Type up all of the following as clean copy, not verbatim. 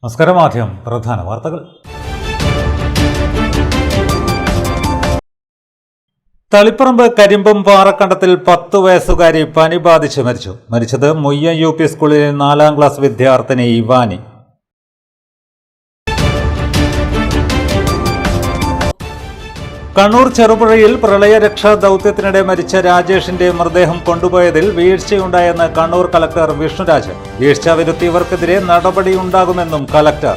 നമസ്കാരം. ആദ്യം പ്രധാന വാർത്തകൾ. തളിപ്പറമ്പ് കരിമ്പം പാറക്കണ്ടത്തിൽ 10 വയസ്സുകാരി പനി ബാധിച്ച് മരിച്ചത് മുയ്യം UP സ്കൂളിലെ 4ാം ക്ലാസ് വിദ്യാർത്ഥിനി ഇവാനി. കണ്ണൂർ ചെറുപുഴയിൽ പ്രളയരക്ഷാ ദൌത്യത്തിനിടെ മരിച്ച രാജേഷിന്റെ മൃതദേഹം കൊണ്ടുപോയതിൽ വീഴ്ചയുണ്ടായെന്ന് കണ്ണൂർ കളക്ടർ വിഷ്ണുരാജ്. വീഴ്ച വരുത്തിയവർക്കെതിരെ നടപടിയുണ്ടാകുമെന്നും കളക്ടർ.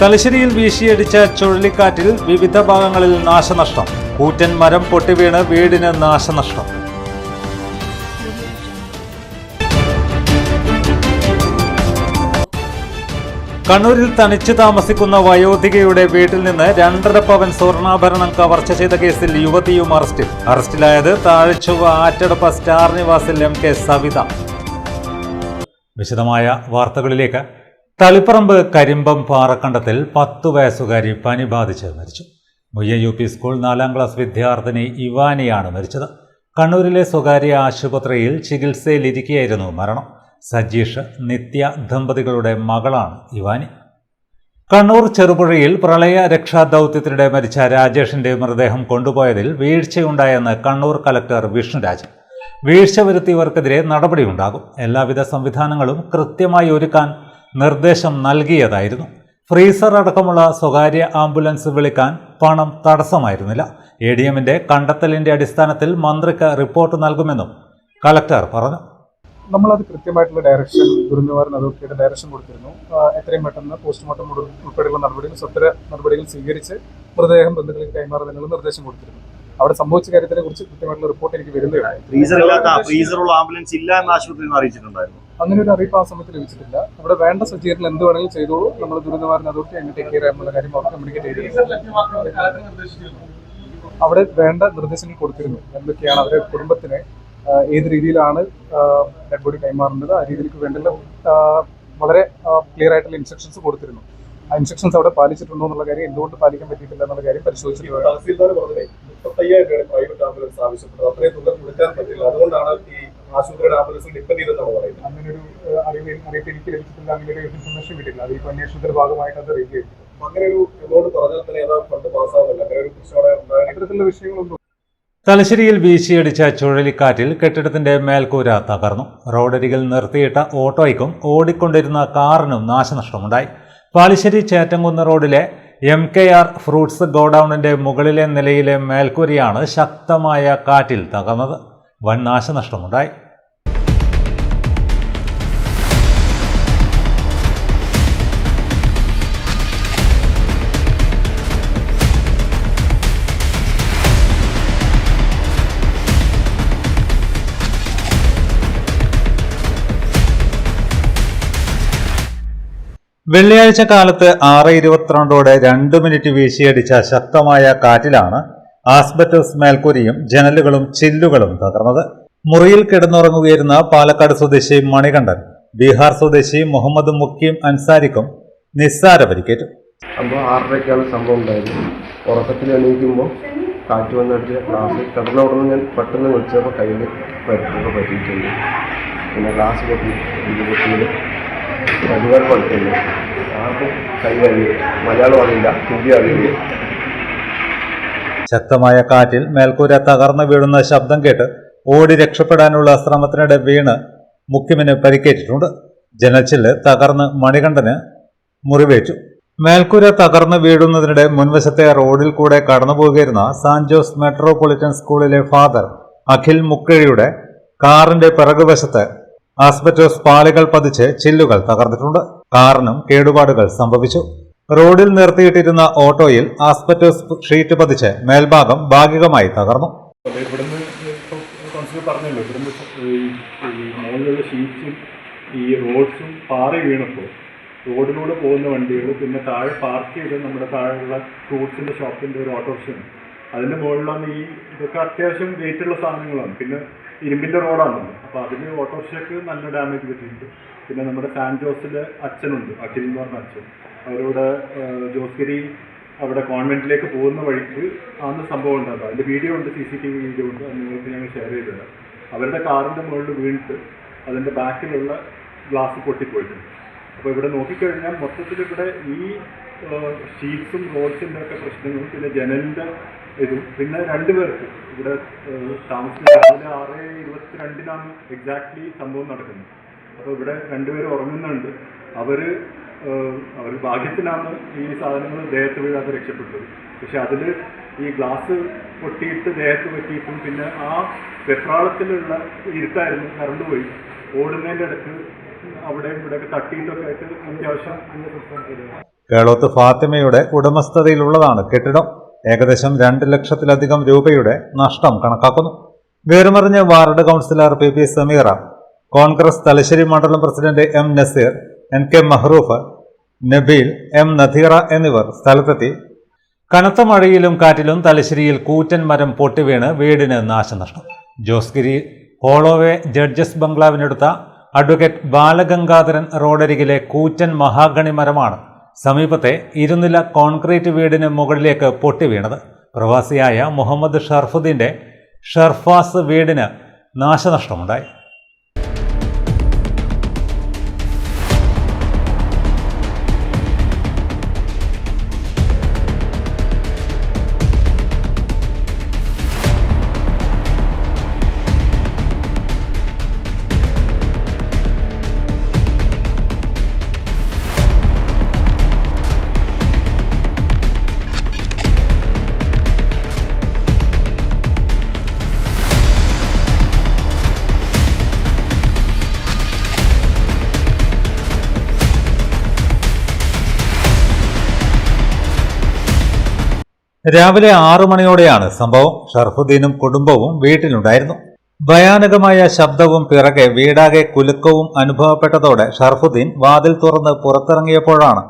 തലശ്ശേരിയിൽ വീശിയടിച്ച ചുഴലിക്കാറ്റിൽ വിവിധ ഭാഗങ്ങളിൽ നാശനഷ്ടം. കൂറ്റൻ മരം പൊട്ടിവീണ് വീടിന് നാശനഷ്ടം. കണ്ണൂരിൽ തനിച്ച് താമസിക്കുന്ന വയോധികയുടെ വീട്ടിൽ നിന്ന് 2.5 പവൻ സ്വർണ്ണാഭരണം കവർച്ച ചെയ്ത കേസിൽ യുവതിയും അറസ്റ്റിലായത് താഴ്ചുവ ആറ്റടപ്പ സ്റ്റാർ നിവാസിൽ MK സവിത. വിശദമായ വാർത്തകളിലേക്ക്. തളിപ്പറമ്പ് കരിമ്പം പാറക്കണ്ടത്തിൽ 10 വയസ്സുകാരി പനി ബാധിച്ച് മരിച്ചു. മുയ്യം UP സ്കൂൾ 4ാം ക്ലാസ് വിദ്യാർത്ഥിനി ഇവാനിയാണ് മരിച്ചത്. കണ്ണൂരിലെ സ്വകാര്യ ആശുപത്രിയിൽ ചികിത്സയിലിരിക്കെയായിരുന്നു മരണം. സജീഷ്, നിത്യ ദമ്പതികളുടെ മകളാണ് ഇവാനി. കണ്ണൂർ ചെറുപുഴയിൽ പ്രളയ രക്ഷാ ദൌത്യത്തിനിടെ മരിച്ച രാജേഷിന്റെ മൃതദേഹം കൊണ്ടുപോയതിൽ വീഴ്ചയുണ്ടായെന്ന് കണ്ണൂർ കളക്ടർ വിഷ്ണുരാജ്. വീഴ്ച വരുത്തിയവർക്കെതിരെ നടപടിയുണ്ടാകും. എല്ലാവിധ സംവിധാനങ്ങളും കൃത്യമായി ഒരുക്കാൻ നിർദ്ദേശം നൽകിയതായിരുന്നു. ഫ്രീസർ അടക്കമുള്ള സ്വകാര്യ ആംബുലൻസ് വിളിക്കാൻ പണം തടസ്സമായിരുന്നില്ല. ADMന്റെ കണ്ടെത്തലിന്റെ അടിസ്ഥാനത്തിൽ മന്ത്രിക്ക് റിപ്പോർട്ട് നൽകുമെന്നും കളക്ടർ പറഞ്ഞു. നമ്മളത് കൃത്യമായിട്ടുള്ള ഡയറക്ഷൻ ദുരന്തനിവാരണ അതോറിറ്റിയുടെ ഡയറക്ഷൻ കൊടുത്തിരുന്നു. എത്രയും പെട്ടെന്ന് പോസ്റ്റ്മോർട്ടം ഉൾപ്പെടെയുള്ള നടപടികൾ സ്വീകരിച്ച് മൃതദേഹം ബന്ധുക്കൾക്ക് കൈമാറുന്നതിനുള്ള നിർദ്ദേശം കൊടുത്തിരുന്നു. അവിടെ സംഭവിച്ച കാര്യത്തിനെ കുറിച്ച് കൃത്യമായിട്ടുള്ള റിപ്പോർട്ട് എനിക്ക് വരുന്നതാണ്. അങ്ങനെ ഒരു അറിയിപ്പ് ആ സമയത്ത് ലഭിച്ചിട്ടില്ല. അവിടെ വേണ്ട സജ്ജീകരണം എന്ത് വേണമെങ്കിലും ചെയ്തോളൂ, നമ്മൾ ദുരന്തനിവാരണ അതോറിറ്റി അതിന് ടേക്ക് കെയർ എന്നുള്ള കാര്യം അവർ കമ്മ്യൂണിക്കേറ്റ് ചെയ്തിരുന്നു. അവിടെ വേണ്ട നിർദ്ദേശങ്ങൾ കൊടുത്തിരുന്നു. എന്തൊക്കെയാണ് അവരുടെ കുടുംബത്തിനെ ഏത് രീതിയിലാണ് ഡെഡ് ബോഡി കൈമാറേണ്ടത്, ആ രീതിയിലേക്ക് വേണ്ടുന്ന വളരെ ക്ലിയർ ആയിട്ടുള്ള ഇൻസ്ട്രക്ഷൻസ് കൊടുത്തിരുന്നു. ആ ഇൻസ്ട്രക്ഷൻസ് അവിടെ പാലിച്ചിട്ടുണ്ടോ എന്നുള്ള കാര്യം, എന്തുകൊണ്ട് പാലിക്കാൻ പറ്റിയിട്ടില്ല എന്നുള്ള കാര്യം പരിശോധിച്ചിട്ടുണ്ട്. അങ്ങനെ ഒരു അറിയിപ്പ് എനിക്ക് ലഭിച്ചിട്ടില്ല, അങ്ങനെ ഒരു ഇൻഫർമേഷൻ കിട്ടില്ല. അത് ഇപ്പോൾ അന്വേഷണത്തിന്റെ ഭാഗമായിട്ട് അത് റിവ്യൂ ചെയ്തു. അങ്ങനെ ഒരു ഇത്തരത്തിലുള്ള വിഷയങ്ങളൊന്നും. തലശ്ശേരിയിൽ വീശിയടിച്ച ചുഴലിക്കാറ്റിൽ കെട്ടിടത്തിന്റെ മേൽക്കൂര തകർന്നു. റോഡരികിൽ നിർത്തിയിട്ട ഓട്ടോയ്ക്കും ഓടിക്കൊണ്ടിരുന്ന കാറിനും നാശനഷ്ടമുണ്ടായി. പാലിശ്ശേരി ചേറ്റംകുന്ന് റോഡിലെ MKR ഫ്രൂട്ട്സ് ഗോഡൌണിന്റെ മുകളിലെ നിലയിലെ മേൽക്കൂരയാണ് ശക്തമായ കാറ്റിൽ തകർന്നത്. വൻ നാശനഷ്ടമുണ്ടായി. വെള്ളിയാഴ്ച കാലത്ത് 6:22 2 മിനിറ്റ് വീശിയടിച്ച ശക്തമായ കാറ്റിലാണ് ആസ്ബറ്റോസ് മേൽക്കൂരയും ജനലുകളും ചില്ലുകളും തകർന്നത്. മുറിയിൽ കിടന്നുറങ്ങുകയായിരുന്ന പാലക്കാട് സ്വദേശി മണികണ്ഠൻ, ബീഹാർ സ്വദേശി മുഹമ്മദ് മുക്കീം അൻസാരിക്കും നിസ്സാര പരിക്കേറ്റു. അപ്പോൾ 6:30ക്കാണ് സംഭവം ഉണ്ടായത്. ഉറക്കത്തിൽ എണീക്കുമ്പോൾ കാറ്റ് വന്നടിച്ച് ഗ്ലാസ് കിടന്ന ഉടനെ ഞാൻ പെട്ടെന്ന് വിളിച്ചപ്പോൾ കയ്യിൽ പരിക്കൊക്കെ പറ്റിയിട്ടുണ്ട്. പിന്നെ ഗ്ലാസ് പൊട്ടിയത് പരിവാർ പഠിക്കുന്നു. ആർക്കും കൈ അറിയില്ല, മലയാളം അറിയില്ല, ഹിന്ദി അറിയില്ല. ശക്തമായ കാറ്റിൽ മേൽക്കൂര തകർന്നു വീഴുന്ന ശബ്ദം കേട്ട് ഓടി രക്ഷപ്പെടാനുള്ള ശ്രമത്തിനിടെ വീണ് മുക്കിമിന് പരിക്കേറ്റിട്ടുണ്ട്. ജനൽച്ചില്ല് തകർന്ന് മണികണ്ഠന് മുറിവേറ്റു. മേൽക്കൂര തകർന്നു വീഴുന്നതിനിടെ മുൻവശത്തെ റോഡിൽ കൂടെ കടന്നുപോകുകയായിരുന്ന സാന്റ് ജോസ് മെട്രോപൊളിറ്റൻ സ്കൂളിലെ ഫാദർ അഖിൽ മുക്കഴിയുടെ കാറിന്റെ പിറകുവശത്ത് ആസ്ബറ്റോസ് പാളികൾ പതിച്ച് ചില്ലുകൾ തകർന്നിട്ടുണ്ട്. കാറിനും കേടുപാടുകൾ സംഭവിച്ചു. റോഡിൽ നിർത്തിയിട്ടിരുന്ന ഓട്ടോയിൽ ആസ്ബറ്റോസ് ഷീറ്റ് പതിച്ച് മേൽഭാഗം ഭാഗികമായി തകർന്നു. ഇവിടുന്ന് പറഞ്ഞല്ലോ, ഇവിടുന്ന് മുകളിലുള്ള ഷീറ്റ്സും ഈ റോഡ്സും പാറി വീണപ്പോൾ റോഡിലൂടെ പോകുന്ന വണ്ടികൾ, പിന്നെ താഴെ പാർക്ക് ചെയ്ത് നമ്മുടെ താഴെയുള്ള ഫ്രൂട്ട്സിൻ്റെ ഷോപ്പിൻ്റെ ഒരു ഓട്ടോറിക്ഷയാണ്. അതിൻ്റെ മുകളിലാണ് ഇതൊക്കെ അത്യാവശ്യം വെയിറ്റുള്ള സാധനങ്ങളാണ്. പിന്നെ ഇരുമ്പിൻ്റെ റോഡാണ്. അപ്പോൾ അതിന് ഓട്ടോറിക്ഷയ്ക്ക് നല്ല ഡാമേജ് പറ്റിയിട്ടുണ്ട്. പിന്നെ നമ്മുടെ സാന്റ് ജോസിലെ അച്ഛനുണ്ട്, അഖിൽ എന്ന് പറഞ്ഞ അച്ഛൻ, അവരോട് ജോസ്ഗിരി അവിടെ കോൺവെന്റിലേക്ക് പോകുന്ന വഴിക്ക് ആണ് സംഭവം ഉണ്ടാകുന്നത്. അതിൻ്റെ വീഡിയോ ഉണ്ട്, CCTV വീഡിയോ ഉണ്ട്, അത് നിങ്ങൾക്ക് ഞങ്ങൾ ഷെയർ ചെയ്തിടാം. അവരുടെ കാറിൻ്റെ മുകളിൽ വീണിട്ട് അതിൻ്റെ ബാക്കിലുള്ള ഗ്ലാസ് പൊട്ടിപ്പോയിട്ടുണ്ട്. അപ്പോൾ ഇവിടെ നോക്കിക്കഴിഞ്ഞാൽ മൊത്തത്തിൽ ഇവിടെ ഈ ഷീറ്റ്സും റോഡ്സിൻ്റെ ഒക്കെ പ്രശ്നങ്ങളും പിന്നെ ജനലിൻ്റെ ഇതും പിന്നെ 2 പേർക്ക് ഇവിടെ താമസിക്കുന്ന രാവിലെ 6:22 എക്സാക്ട്ലി സംഭവം നടക്കുന്നത്. അപ്പോൾ ഇവിടെ 2 പേര് ഉറങ്ങുന്നുണ്ട്. അവർ ഭാഗ്യത്തിനാണ് ഈ സാധനങ്ങൾ ദേഹത്ത് വീഴാതെ രക്ഷപ്പെട്ടത്. പക്ഷെ അതിൽ ഈ ഗ്ലാസ് പൊട്ടിയിട്ട് ദേഹത്ത് പറ്റിയിട്ടും പിന്നെ ആ വെപ്രാളത്തിലുള്ള ഇരുട്ടായിരുന്നു, കറണ്ട് പോയി ഓടുന്നതിൻ്റെ ഇടയ്ക്ക് അവിടെയും ഇവിടെയൊക്കെ തട്ടിയിട്ടൊക്കെ ആയിട്ട് അത്യാവശ്യം കേളോത്ത് ഫാത്തിമയുടെ ഉടമസ്ഥതയിലുള്ളതാണ് കെട്ടിടം. ഏകദേശം 2 ലക്ഷത്തിലധികം രൂപയുടെ നഷ്ടം കണക്കാക്കുന്നു. വിവരമറിഞ്ഞ ward councillor PP Sameera, Congress Thalassery മണ്ഡലം president M Naseer, NK Mahroof, Nabeel, M Nadeera എന്നിവർ സ്ഥലത്തെത്തി. കനത്ത മഴയിലും കാറ്റിലും തലശ്ശേരിയിൽ കൂറ്റൻ മരം പൊട്ടിവീണ് വീടിന് നാശനഷ്ടം. ജോസ്ഗിരി ഹോളോവേ ജഡ്ജസ് ബംഗ്ലാവിനടുത്ത അഡ്വക്കേറ്റ് ബാലഗംഗാധരൻ റോഡരികിലെ കൂറ്റൻ മഹാഗണി മരമാണ് സമീപത്തെ 2 നില കോൺക്രീറ്റ് വീടിന് മുകളിലേക്ക് പൊട്ടിവീണത്. പ്രവാസിയായ മുഹമ്മദ് ഷർഫുദ്ദീന്റെ ഷർഫാസ് വീടിന് നാശനഷ്ടമുണ്ടായി. രാവിലെ 6 മണിയോടെയാണ് സംഭവം. ഷർഫുദ്ദീനും കുടുംബവും വീട്ടിലുണ്ടായിരുന്നു. ഭയാനകമായ ശബ്ദവും പിറകെ വീടാകെ കുലുക്കവും അനുഭവപ്പെട്ടതോടെ ഷർഫുദ്ദീൻ വാതിൽ തുറന്ന് പുറത്തിറങ്ങിയപ്പോഴാണ്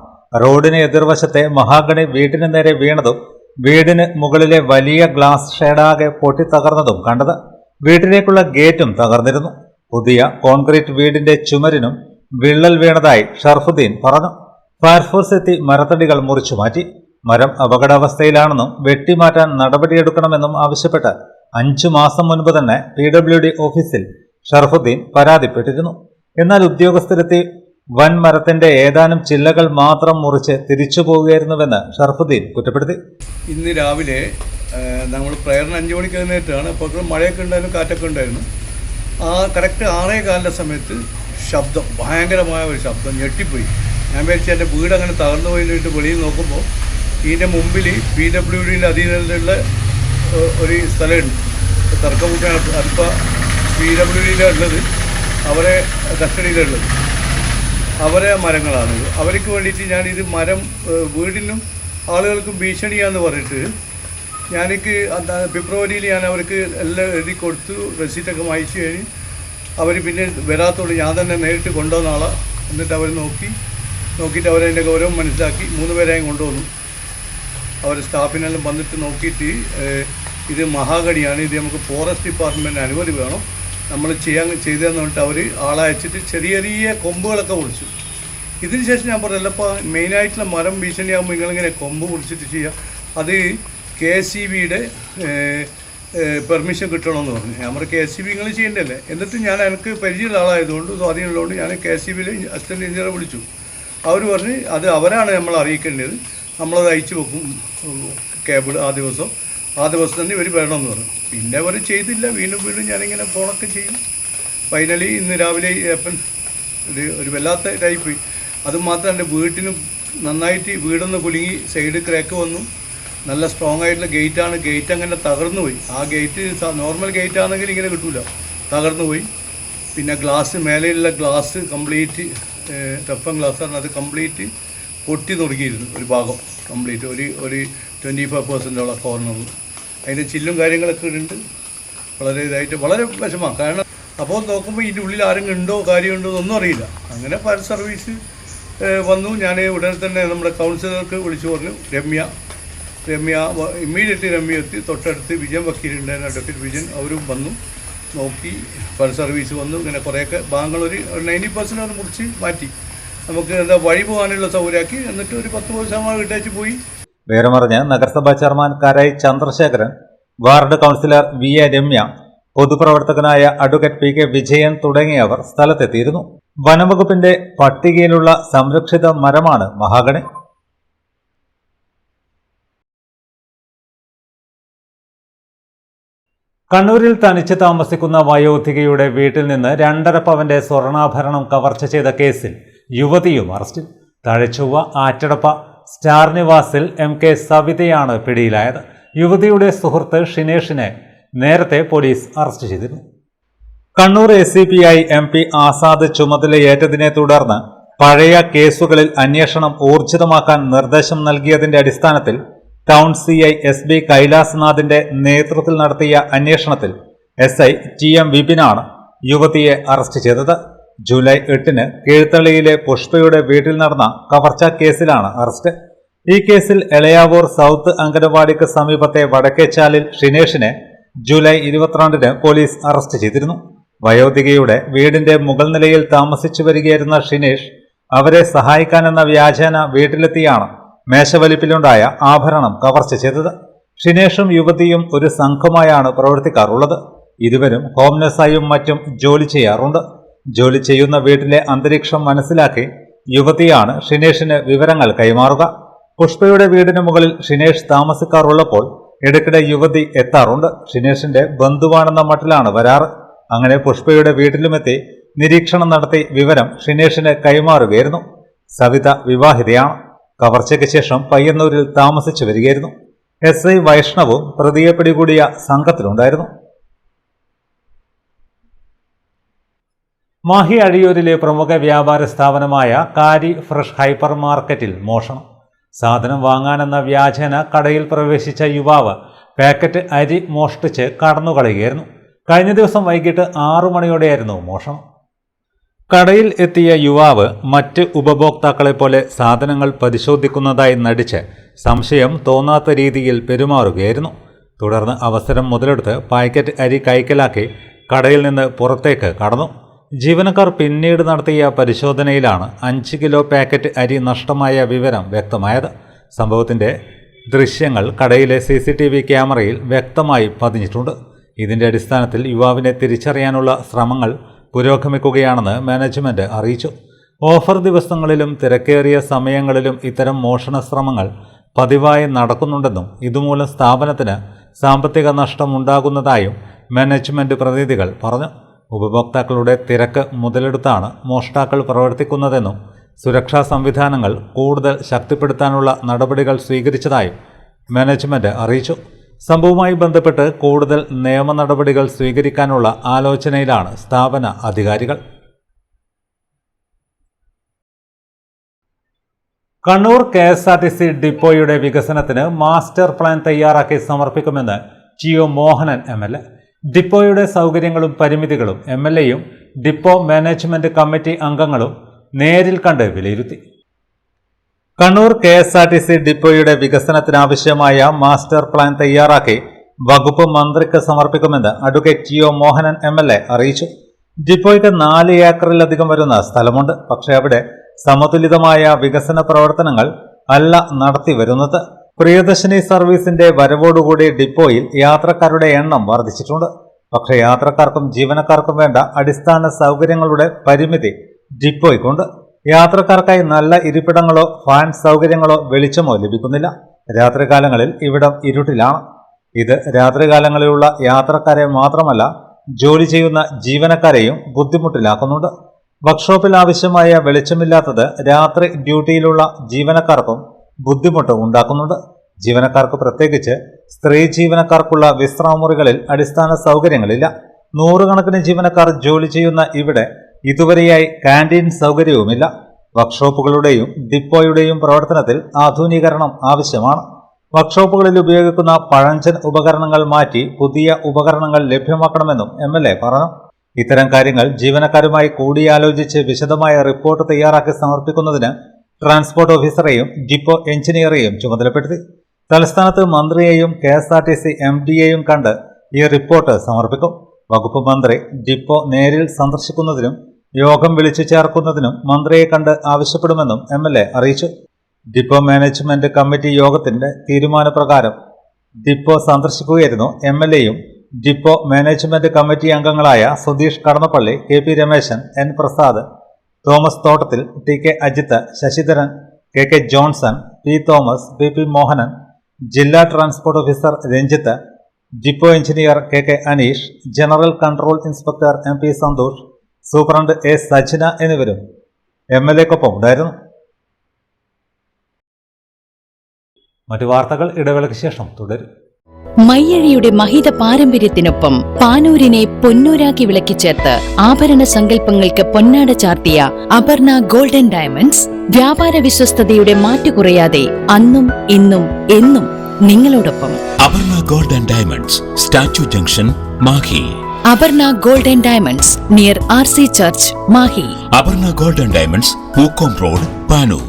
റോഡിന് എതിർവശത്തെ മഹാഗണി വീടിന് നേരെ വീണതും വീടിന് മുകളിലെ വലിയ ഗ്ലാസ് ഷേഡാകെ പൊട്ടിത്തകർന്നതും കണ്ടത്. വീട്ടിലേക്കുള്ള ഗേറ്റും തകർന്നിരുന്നു. പുതിയ കോൺക്രീറ്റ് വീടിന്റെ ചുമരിനും വിള്ളൽ വീണതായി ഷർഫുദ്ദീൻ പറഞ്ഞു. ഫയർഫോഴ്സ് എത്തി മരത്തടികൾ മുറിച്ചു മാറ്റി. മരം അപകടാവസ്ഥയിലാണെന്നും വെട്ടിമാറ്റാൻ നടപടിയെടുക്കണമെന്നും ആവശ്യപ്പെട്ട് 5 മാസം മുൻപ് തന്നെ PWD ഓഫീസിൽ ഷർഫുദ്ദീൻ പരാതിപ്പെട്ടിരുന്നു. എന്നാൽ ഉദ്യോഗസ്ഥരെത്തി വൻ മരത്തിന്റെ ഏതാനും ചില്ലകൾ മാത്രം മുറിച്ച് തിരിച്ചു പോവുകയായിരുന്നുവെന്ന് ഷർഫുദ്ദീൻ കുറ്റപ്പെടുത്തി. ഇന്ന് രാവിലെ നമ്മൾ പ്രയറിന് 5 മണിക്ക് എഴുന്നേറ്റാണ്. അപ്പോൾ മഴയൊക്കെ ഉണ്ടായിരുന്നു, കാറ്റൊക്കെ ഉണ്ടായിരുന്നു. ആ കറക്റ്റ് 6:15 സമയത്ത് ശബ്ദം, ഭയങ്കരമായ ഒരു ശബ്ദം, ഞെട്ടിപ്പോയി. ഞാൻ വിചാരിച്ചു എൻ്റെ വീട് അങ്ങനെ തകർന്നു പോയിട്ട് വെളിയിൽ നോക്കുമ്പോൾ ഇതിൻ്റെ മുമ്പിൽ PWDയുടെ അധീനതയിലുള്ള ഒരു സ്ഥലമുണ്ട്. തർക്കമുട്ടാണ് അതിപ്പോൾ PWDയിലാണ് ഉള്ളത്, അവരെ കസ്റ്റഡിയിലുള്ളത്, അവരെ മരങ്ങളാണ്. അവർക്ക് വേണ്ടിയിട്ട് ഞാനിത് മരം വീടിനും ആളുകൾക്കും ഭീഷണിയാന്ന് പറഞ്ഞിട്ട് ഞാനിക്ക് ഫെബ്രുവരിയിൽ ഞാൻ അവർക്ക് എല്ലാം എഴുതി കൊടുത്തു, റെസീറ്റൊക്കെ വായിച്ചു കഴിഞ്ഞ് അവർ പിന്നെ വരാത്തോട് ഞാൻ തന്നെ നേരിട്ട് കൊണ്ടുവന്ന ആളാണ്. എന്നിട്ട് അവർ നോക്കിയിട്ട് അവരതിൻ്റെ ഗൗരവം മനസ്സിലാക്കി 3 പേരെയും കൊണ്ടുവന്നു. അവർ സ്റ്റാഫിനെല്ലാം വന്നിട്ട് നോക്കിയിട്ട് ഇത് മഹാഗണിയാണ്, ഇത് നമുക്ക് ഫോറസ്റ്റ് ഡിപ്പാർട്ട്മെൻറ്റിന് അനുമതി വേണം, നമ്മൾ ചെയ്തതെന്ന് പറഞ്ഞിട്ട് അവർ ആളെ അയച്ചിട്ട് ചെറിയ ചെറിയ കൊമ്പുകളൊക്കെ മുറിച്ചു. ഇതിന് ശേഷം ഞാൻ പറഞ്ഞല്ലോ, അപ്പോൾ മെയിനായിട്ടുള്ള മരം ഭീഷണിയാകുമ്പോൾ നിങ്ങളിങ്ങനെ കൊമ്പ് മുറിച്ചിട്ട് ചെയ്യുക, അത് KSEBയുടെ പെർമിഷൻ കിട്ടണമെന്ന് പറഞ്ഞു. ഞാൻ പറഞ്ഞു KSEB നിങ്ങൾ ചെയ്യേണ്ടല്ലേ. എന്നിട്ട് ഞാൻ എനിക്ക് പരിചയമുള്ള ആളായതുകൊണ്ട് സ്വാധീനമുള്ളതുകൊണ്ട് ഞാൻ KSEBയിൽ അസിസ്റ്റൻറ്റ് എഞ്ചിനീയറെ വിളിച്ചു. അവർ പറഞ്ഞ് അത് അവരാണ് നമ്മൾ അറിയിക്കേണ്ടത്, നമ്മളത് അയച്ചു വെക്കും കേബിൾ ആ ദിവസം തന്നെ ഇവർ വരണമെന്ന് പറഞ്ഞു. പിന്നെ അവർ ചെയ്തില്ല. വീണ്ടും ഞാനിങ്ങനെ ഫോണൊക്കെ ചെയ്യും. ഫൈനലി ഇന്ന് രാവിലെ ഏപ്പൻ ഒരു വല്ലാത്ത ടൈപ്പ്. അതുമാത്രം എൻ്റെ വീട്ടിനും നന്നായിട്ട് വീടൊന്ന് കുലുങ്ങി, സൈഡ് ക്രാക്ക് വന്നു. നല്ല സ്ട്രോങ് ആയിട്ടുള്ള ഗേറ്റാണ്. ഗേറ്റ് അങ്ങനെ തകർന്നു പോയി. ആ ഗേറ്റ് നോർമൽ ഗേറ്റ് ആണെങ്കിൽ ഇങ്ങനെ കിട്ടൂല, തകർന്നു പോയി. പിന്നെ ഗ്ലാസ്, മേലെയുള്ള ഗ്ലാസ് കംപ്ലീറ്റ് ടഫൻ ഗ്ലാസ്സാണ്, അത് കംപ്ലീറ്റ് പൊട്ടി തുടങ്ങിയിരുന്നു. ഒരു ഭാഗം കംപ്ലീറ്റ് ഒരു 25% കോർണറിൽ അതിൻ്റെ ചില്ലും കാര്യങ്ങളൊക്കെ ഉണ്ട്. വളരെ ഇതായിട്ട് വളരെ വിഷമമാണ്. കാരണം അപ്പോൾ നോക്കുമ്പോൾ ഇതിൻ്റെ ഉള്ളിൽ ആരെങ്കിലും ഉണ്ടോ കാര്യമുണ്ടോ എന്നൊന്നും അറിയില്ല. അങ്ങനെ ഫയർ സർവീസ് വന്നു. ഞാൻ ഉടനെ തന്നെ നമ്മുടെ കൗൺസിലർക്ക് വിളിച്ചു പറഞ്ഞു. രമ്യ ഇമ്മീഡിയറ്റ്ലി രമ്യ എത്തി. തൊട്ടടുത്ത് വിജയൻ വക്കീലുണ്ടായിരുന്നു, അഡ്വക്കേറ്റ് വിജയൻ, അവരും വന്നു നോക്കി. ഫയർ സർവീസ് വന്നു. ഇങ്ങനെ കുറേയൊക്കെ ഭാഗങ്ങൾ ഒരു 90% അത് മുറിച്ച് മാറ്റി. നമുക്ക് എന്താ വഴി പോകാനുള്ള സൗകര്യമാക്കി. എന്നിട്ട് ഒരു 10% ഇട്ടേച്ച് പോയി. വിവരമറിഞ്ഞ് നഗരസഭാ chairman Karayi Chandrasekharan, ward councillor VA Ramya, പൊതുപ്രവർത്തകനായ അഡ്വക്കേറ്റ് പി കെ വിജയൻ തുടങ്ങിയവർ സ്ഥലത്തെത്തിയിരുന്നു. വനംവകുപ്പിന്റെ പട്ടികയിലുള്ള സംരക്ഷിത മരമാണ് മഹാഗണി. കണ്ണൂരിൽ തനിച്ച് താമസിക്കുന്ന വയോധികയുടെ വീട്ടിൽ നിന്ന് 2.5 പവന്റെ സ്വർണ്ണാഭരണം കവർച്ച ചെയ്ത കേസിൽ യുവതിയും അറസ്റ്റിൽ. തഴച്ചുവ ആറ്റടപ്പ സ്റ്റാർ നിവാസിൽ MK സവിതയാണ് പിടിയിലായത്. യുവതിയുടെ സുഹൃത്ത് ഷിനേഷിനെ നേരത്തെ പോലീസ് അറസ്റ്റ് ചെയ്തിരുന്നു. കണ്ണൂർ ACPI MP ആസാദ് ചുമതലയേറ്റതിനെ തുടർന്ന് പഴയ കേസുകളിൽ അന്വേഷണം ഊർജിതമാക്കാൻ നിർദ്ദേശം നൽകിയതിന്റെ അടിസ്ഥാനത്തിൽ ടൗൺ CI SB കൈലാസ്നാഥിന്റെ നേതൃത്വത്തിൽ നടത്തിയ അന്വേഷണത്തിൽ SI TM വിപിനാണ് യുവതിയെ അറസ്റ്റ് ചെയ്തത്. ജൂലൈ 8-ന് കീഴ്ത്തള്ളിയിലെ പുഷ്പയുടെ വീട്ടിൽ നടന്ന കവർച്ചാ കേസിലാണ് അറസ്റ്റ്. ഈ കേസിൽ എളയാവൂർ സൗത്ത് അങ്കനവാടിക്ക് സമീപത്തെ വടക്കേച്ചാലിൽ ഷിനേഷിനെ ജൂലൈ 22-ന് പോലീസ് അറസ്റ്റ് ചെയ്തിരുന്നു. വയോധികയുടെ വീടിന്റെ മുകൾ നിലയിൽ താമസിച്ചു വരികയായിരുന്ന ഷിനേഷ് അവരെ സഹായിക്കാനെന്ന വ്യാജേന വീട്ടിലെത്തിയാണ് മേശവലിപ്പിലുണ്ടായ ആഭരണം കവർച്ച ചെയ്തത്. ഷിനേഷും യുവതിയും ഒരു സംഘമായാണ് പ്രവർത്തിക്കാറുള്ളത്. ഇരുവരും ഹോംലെസ്സായും മറ്റും ജോലി ചെയ്യാറുണ്ട്. ജോലി ചെയ്യുന്ന വീട്ടിലെ അന്തരീക്ഷം മനസ്സിലാക്കി യുവതിയാണ് ഷിനേഷിന് വിവരങ്ങൾ കൈമാറുക. പുഷ്പയുടെ വീടിന് മുകളിൽ ഷിനേഷ് താമസിക്കാറുള്ളപ്പോൾ ഇടയ്ക്കിടെ യുവതി എത്താറുണ്ട്. ഷിനേഷിന്റെ ബന്ധുവാണെന്ന മട്ടിലാണ് വരാറ്. അങ്ങനെ പുഷ്പയുടെ വീട്ടിലുമെത്തി നിരീക്ഷണം നടത്തി വിവരം ഷിനേഷിന് കൈമാറുകയായിരുന്നു. സവിത വിവാഹിതയാണ്. കവർച്ചയ്ക്ക് ശേഷം പയ്യന്നൂരിൽ താമസിച്ചു വരികയായിരുന്നു. SI വൈഷ്ണവും പ്രതിയെ പിടികൂടിയ സംഘത്തിലുണ്ടായിരുന്നു. മാഹി അഴിയൂരിലെ പ്രമുഖ വ്യാപാര സ്ഥാപനമായ കാരി ഫ്രഷ് ഹൈപ്പർ മാർക്കറ്റിൽ മോഷണം. സാധനം വാങ്ങാനെന്ന വ്യാജേന കടയിൽ പ്രവേശിച്ച യുവാവ് പാക്കറ്റ് അരി മോഷ്ടിച്ച് കടന്നുകളയുകയായിരുന്നു. കഴിഞ്ഞ ദിവസം വൈകിട്ട് 6 മണിയോടെയായിരുന്നു മോഷണം. കടയിൽ എത്തിയ യുവാവ് മറ്റ് ഉപഭോക്താക്കളെ പോലെ സാധനങ്ങൾ പരിശോധിക്കുന്നതായി നടിച്ച് സംശയം തോന്നാത്ത രീതിയിൽ പെരുമാറുകയായിരുന്നു. തുടർന്ന് അവസരം മുതലെടുത്ത് പാക്കറ്റ് അരി കൈക്കലാക്കി കടയിൽ നിന്ന് പുറത്തേക്ക് കടന്നു. ജീവനക്കാർ പിന്നീട് നടത്തിയ പരിശോധനയിലാണ് 5 കിലോ പാക്കറ്റ് അരി നഷ്ടമായ വിവരം വ്യക്തമായത്. സംഭവത്തിന്റെ ദൃശ്യങ്ങൾ കടയിലെ CCTV ക്യാമറയിൽ വ്യക്തമായി പതിഞ്ഞിട്ടുണ്ട്. ഇതിന്റെ അടിസ്ഥാനത്തിൽ യുവാവിനെ തിരിച്ചറിയാനുള്ള ശ്രമങ്ങൾ പുരോഗമിക്കുകയാണെന്ന് മാനേജ്മെന്റ് അറിയിച്ചു. ഓഫർ ദിവസങ്ങളിലും തിരക്കേറിയ സമയങ്ങളിലും ഇത്തരം മോഷണ ശ്രമങ്ങൾ പതിവായി നടക്കുന്നുണ്ടെന്നും ഇതുമൂലം സ്ഥാപനത്തിന് സാമ്പത്തിക നഷ്ടം ഉണ്ടാകുന്നതായും മാനേജ്മെന്റ് പ്രതിനിധികൾ പറഞ്ഞു. ഉപഭോക്താക്കളുടെ തിരക്ക് മുതലെടുത്താണ് മോഷ്ടാക്കൾ പ്രവർത്തിക്കുന്നതെന്നും സുരക്ഷാ സംവിധാനങ്ങൾ കൂടുതൽ ശക്തിപ്പെടുത്താനുള്ള നടപടികൾ സ്വീകരിച്ചതായും മാനേജ്മെന്റ് അറിയിച്ചു. സംഭവവുമായി ബന്ധപ്പെട്ട് കൂടുതൽ നിയമ നടപടികൾ സ്വീകരിക്കാനുള്ള ആലോചനയിലാണ് സ്ഥാപന അധികാരികൾ. കണ്ണൂർ KSRTC ഡിപ്പോയുടെ വികസനത്തിന് മാസ്റ്റർ പ്ലാൻ തയ്യാറാക്കി സമർപ്പിക്കുമെന്ന് GO മോഹനൻ MLA. ഡിപ്പോയുടെ സൗകര്യങ്ങളും പരിമിതികളും MLAയും ഡിപ്പോ മാനേജ്മെന്റ് കമ്മിറ്റി അംഗങ്ങളും നേരിൽ കണ്ട് വിലയിരുത്തി. കണ്ണൂർ KSRTC ഡിപ്പോയുടെ വികസനത്തിനാവശ്യമായ മാസ്റ്റർ പ്ലാൻ തയ്യാറാക്കി വകുപ്പ് മന്ത്രിക്ക് സമർപ്പിക്കുമെന്ന് അഡ്വക്കേറ്റ് GO മോഹനൻ MLA അറിയിച്ചു. ഡിപ്പോയ്ക്ക് 4 ഏക്കറിലധികം വരുന്ന സ്ഥലമുണ്ട്. പക്ഷേ അവിടെ സമതുലിതമായ വികസന പ്രവർത്തനങ്ങൾ അല്ല നടത്തി വരുന്നത്. പ്രിയദർശിനി സർവീസിന്റെ വരവോടുകൂടി ഡിപ്പോയിൽ യാത്രക്കാരുടെ എണ്ണം വർദ്ധിച്ചിട്ടുണ്ട്. പക്ഷേ യാത്രക്കാർക്കും ജീവനക്കാർക്കും വേണ്ട അടിസ്ഥാന സൗകര്യങ്ങളുടെ പരിമിതി ഡിപ്പോയ്ക്കുണ്ട്. യാത്രക്കാർക്കായി നല്ല ഇരിപ്പിടങ്ങളോ ഫാൻ സൗകര്യങ്ങളോ വെളിച്ചമോ ലഭിക്കുന്നില്ല. രാത്രികാലങ്ങളിൽ ഇവിടം ഇരുട്ടിലാണ്. ഇത് രാത്രികാലങ്ങളിലുള്ള യാത്രക്കാരെ മാത്രമല്ല ജോലി ചെയ്യുന്ന ജീവനക്കാരെയും ബുദ്ധിമുട്ടിലാക്കുന്നുണ്ട്. വർക്ക്ഷോപ്പിൽ ആവശ്യമായ വെളിച്ചമില്ലാത്തത് രാത്രി ഡ്യൂട്ടിയിലുള്ള ജീവനക്കാർക്കും ബുദ്ധിമുട്ട് ഉണ്ടാക്കുന്നുണ്ട്. ജീവനക്കാർക്ക്, പ്രത്യേകിച്ച് സ്ത്രീ ജീവനക്കാർക്കുള്ള വിശ്രാമമുറികളിൽ അടിസ്ഥാന സൗകര്യങ്ങളില്ല. 100 കണക്കിന് ജീവനക്കാർ ജോലി ചെയ്യുന്ന ഇവിടെ ഇതുവരെയായി കാന്റീൻ സൗകര്യവുമില്ല. വർക്ക്ഷോപ്പുകളുടെയും ഡിപ്പോയുടെയും പ്രവർത്തനത്തിൽ ആധുനീകരണം ആവശ്യമാണ്. വർക്ക്ഷോപ്പുകളിൽ ഉപയോഗിക്കുന്ന പഴഞ്ചൻ ഉപകരണങ്ങൾ മാറ്റി പുതിയ ഉപകരണങ്ങൾ ലഭ്യമാക്കണമെന്നും MLA പറഞ്ഞു. ഇത്തരം കാര്യങ്ങൾ ജീവനക്കാരുമായി കൂടിയാലോചിച്ച് വിശദമായ റിപ്പോർട്ട് തയ്യാറാക്കി സമർപ്പിക്കുന്നതിന് ട്രാൻസ്പോർട്ട് ഓഫീസറെയും ഡിപ്പോ എഞ്ചിനീയറെയും ചുമതലപ്പെടുത്തി. തലസ്ഥാനത്ത് മന്ത്രിയെയും KSRTC MDയെയും കണ്ട് ഈ റിപ്പോർട്ട് സമർപ്പിക്കും. വകുപ്പ് മന്ത്രി ഡിപ്പോ നേരിൽ സന്ദർശിക്കുന്നതിനും യോഗം വിളിച്ചു ചേർക്കുന്നതിനും മന്ത്രിയെ കണ്ട് ആവശ്യപ്പെടുമെന്നും MLA അറിയിച്ചു. ഡിപ്പോ മാനേജ്മെന്റ് കമ്മിറ്റി യോഗത്തിന്റെ തീരുമാനപ്രകാരം ഡിപ്പോ സന്ദർശിക്കുകയായിരുന്നു MLAയും ഡിപ്പോ മാനേജ്മെന്റ് കമ്മിറ്റി അംഗങ്ങളായ Sudheesh Kadannappally, KP Rameshan, N Prasad, Thomas Thottathil, TK Ajith, Sasidharan, KK Johnson, P Thomas, BP Mohanan, ജില്ലാ transport officer Ranjith, depot engineer KK Aneesh, general control inspector MP Santhosh, superintendent A Sajna എന്നിവരും MLAക്കൊപ്പം ഉണ്ടായിരുന്നു. മറ്റു വാർത്തകൾ ഇടവേളയ്ക്ക് ശേഷം തുടരും. മയ്യഴിയുടെ മഹിത പാരമ്പര്യത്തിനൊപ്പം പാനൂരിനെ പൊന്നൂരാക്കി വിളക്കിച്ചേർത്ത് ആഭരണ സങ്കല്പങ്ങൾക്ക് പൊന്നാട ചാർത്തിയ അപർണ ഗോൾഡൻ ഡയമണ്ട്സ് വ്യാപാര വിശ്വസ്തയുടെ മാറ്റുകുറയാതെ അന്നും ഇന്നും എന്നും നിങ്ങളോടൊപ്പം. Aparna golden diamonds, statue junction, Mahe. Aparna golden diamonds near RC church, Mahe. Aparna golden diamonds, Pookkom road, Panoor.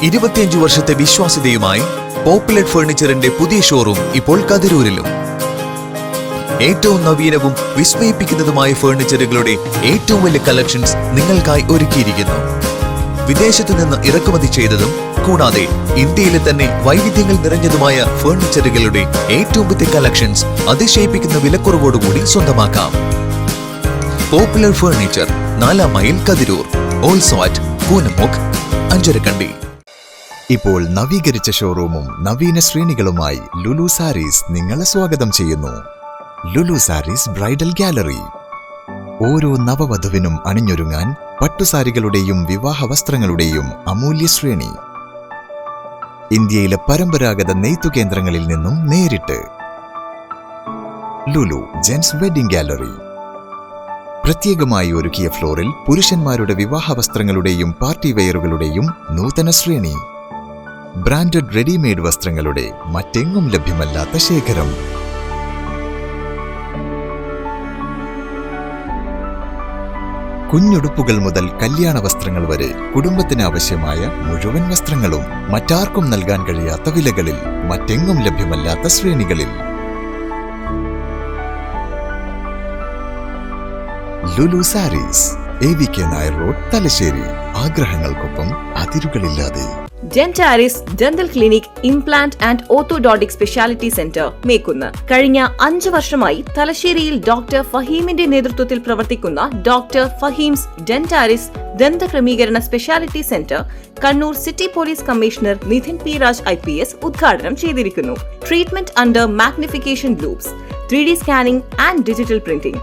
25 വർഷത്തെ വിശ്വാസ്യതയുമായി പോപ്പുലർ ഫർണിച്ചറിന്റെ പുതിയ ഷോറൂം ഇപ്പോൾ കതിരൂരിലും. ഏറ്റവും നവീനവും വിസ്മയിപ്പിക്കുന്നതുമായ ഫർണിച്ചറുകളുടെ ഏറ്റവും വലിയ കളക്ഷൻസ് നിങ്ങൾക്കായി ഒരുക്കിയിരിക്കുന്നു. വിദേശത്തു നിന്ന് ഇറക്കുമതി ചെയ്തതും കൂടാതെ ഇന്ത്യയിലെ തന്നെ വൈവിധ്യങ്ങൾ നിറഞ്ഞതുമായ ഫർണിച്ചറുകളുടെ ഏറ്റവും പുതിയ കളക്ഷൻസ് അതിശയിപ്പിക്കുന്ന വിലക്കുറവോടുകൂടി സ്വന്തമാക്കാം. Popular furniture, 4 mile, Kathiroor. Also at Koonamukku, Ancharakandy. ഇപ്പോൾ നവീകരിച്ച ഷോറൂമും നവീന ശ്രേണികളുമായി ലുലു സാരീസ് നിങ്ങളെ സ്വാഗതം ചെയ്യുന്നു. Lulu Sarees bridal gallery. ഓരോ നവവധുവിനും അണിഞ്ഞൊരുങ്ങാൻ പട്ടുസാരികളുടെയും വിവാഹ വസ്ത്രങ്ങളുടെയും അമൂല്യ ശ്രേണി. ഇന്ത്യയിലെ പരമ്പരാഗത നെയ്ത്തു കേന്ദ്രങ്ങളിൽ നിന്നും നേരിട്ട്. Lulu gents wedding gallery. പ്രത്യേകമായി ഒരുക്കിയ ഫ്ലോറിൽ പുരുഷന്മാരുടെ വിവാഹ വസ്ത്രങ്ങളുടെയും പാർട്ടി വെയറുകളുടെയും നൂതന ശ്രേണി. ബ്രാൻഡഡ് റെഡിമെയ്ഡ് വസ്ത്രങ്ങളുടെ മറ്റെങ്ങും ലഭ്യമല്ലാത്ത ശേഖരം. കുഞ്ഞുടുപ്പുകൾ മുതൽ കല്യാണ വസ്ത്രങ്ങൾ വരെ കുടുംബത്തിന് ആവശ്യമായ മുഴുവൻ വസ്ത്രങ്ങളും മറ്റാർക്കും നൽകാൻ കഴിയാത്ത വിലകളിൽ, മറ്റെങ്ങും ലഭ്യമല്ലാത്ത ശ്രേണികളിൽ. Lulu saris, AVK Nair road, Thalassery. ആഗ്രഹങ്ങൾക്കൊപ്പം അതിരുകളില്ലാതെ. Dentaris Dental Clinic Implant and Orthodontic Speciality Center, Mekkunnu. കഴിഞ്ഞ 5 വർഷമായി തലശ്ശേരിയിൽ ഡോക്ടർ ഫഹീമിന്റെ നേതൃത്വത്തിൽ പ്രവർത്തിക്കുന്ന ഡോക്ടർ ഫഹീംസ് ഡെന്റാരിസ് ദന്തക്രമീകരണ speciality centre Kannur city police commissioner Nidhin P. Raj IPS ഉദ്ഘാടനം ചെയ്തിരിക്കുന്നു. Treatment under magnification loupes, 3D scanning and digital printing,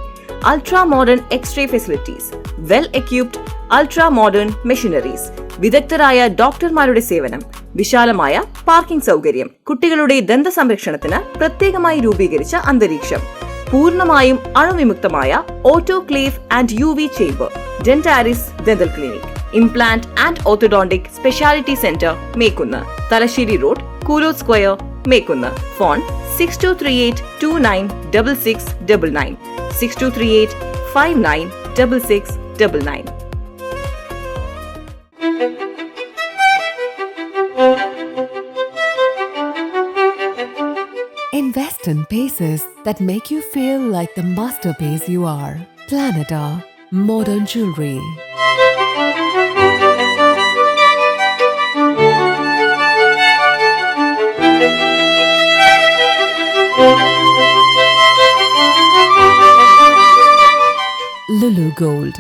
ultra modern X-ray facilities, well equipped ultra modern machineries, വിദഗ്ധരായ ഡോക്ടർമാരുടെ സേവനം, വിശാലമായ പാർക്കിംഗ് സൗകര്യം, കുട്ടികളുടെ ദന്ത സംരക്ഷണത്തിന് പ്രത്യേകമായി രൂപീകരിച്ച അന്തരീക്ഷം, പൂർണ്ണമായും അണുവിമുക്തമായ autoclave and UV chamber. Dentaris dental clinic, implant and orthodontic speciality centre, Mekkunnu. Thalassery road, Koolo square, Mekkunnu. Phone 6238296699, 6238596699. Invest in paces that make you feel like the masterpiece you are. Planeta Modern Jewelry. Lulu Gold,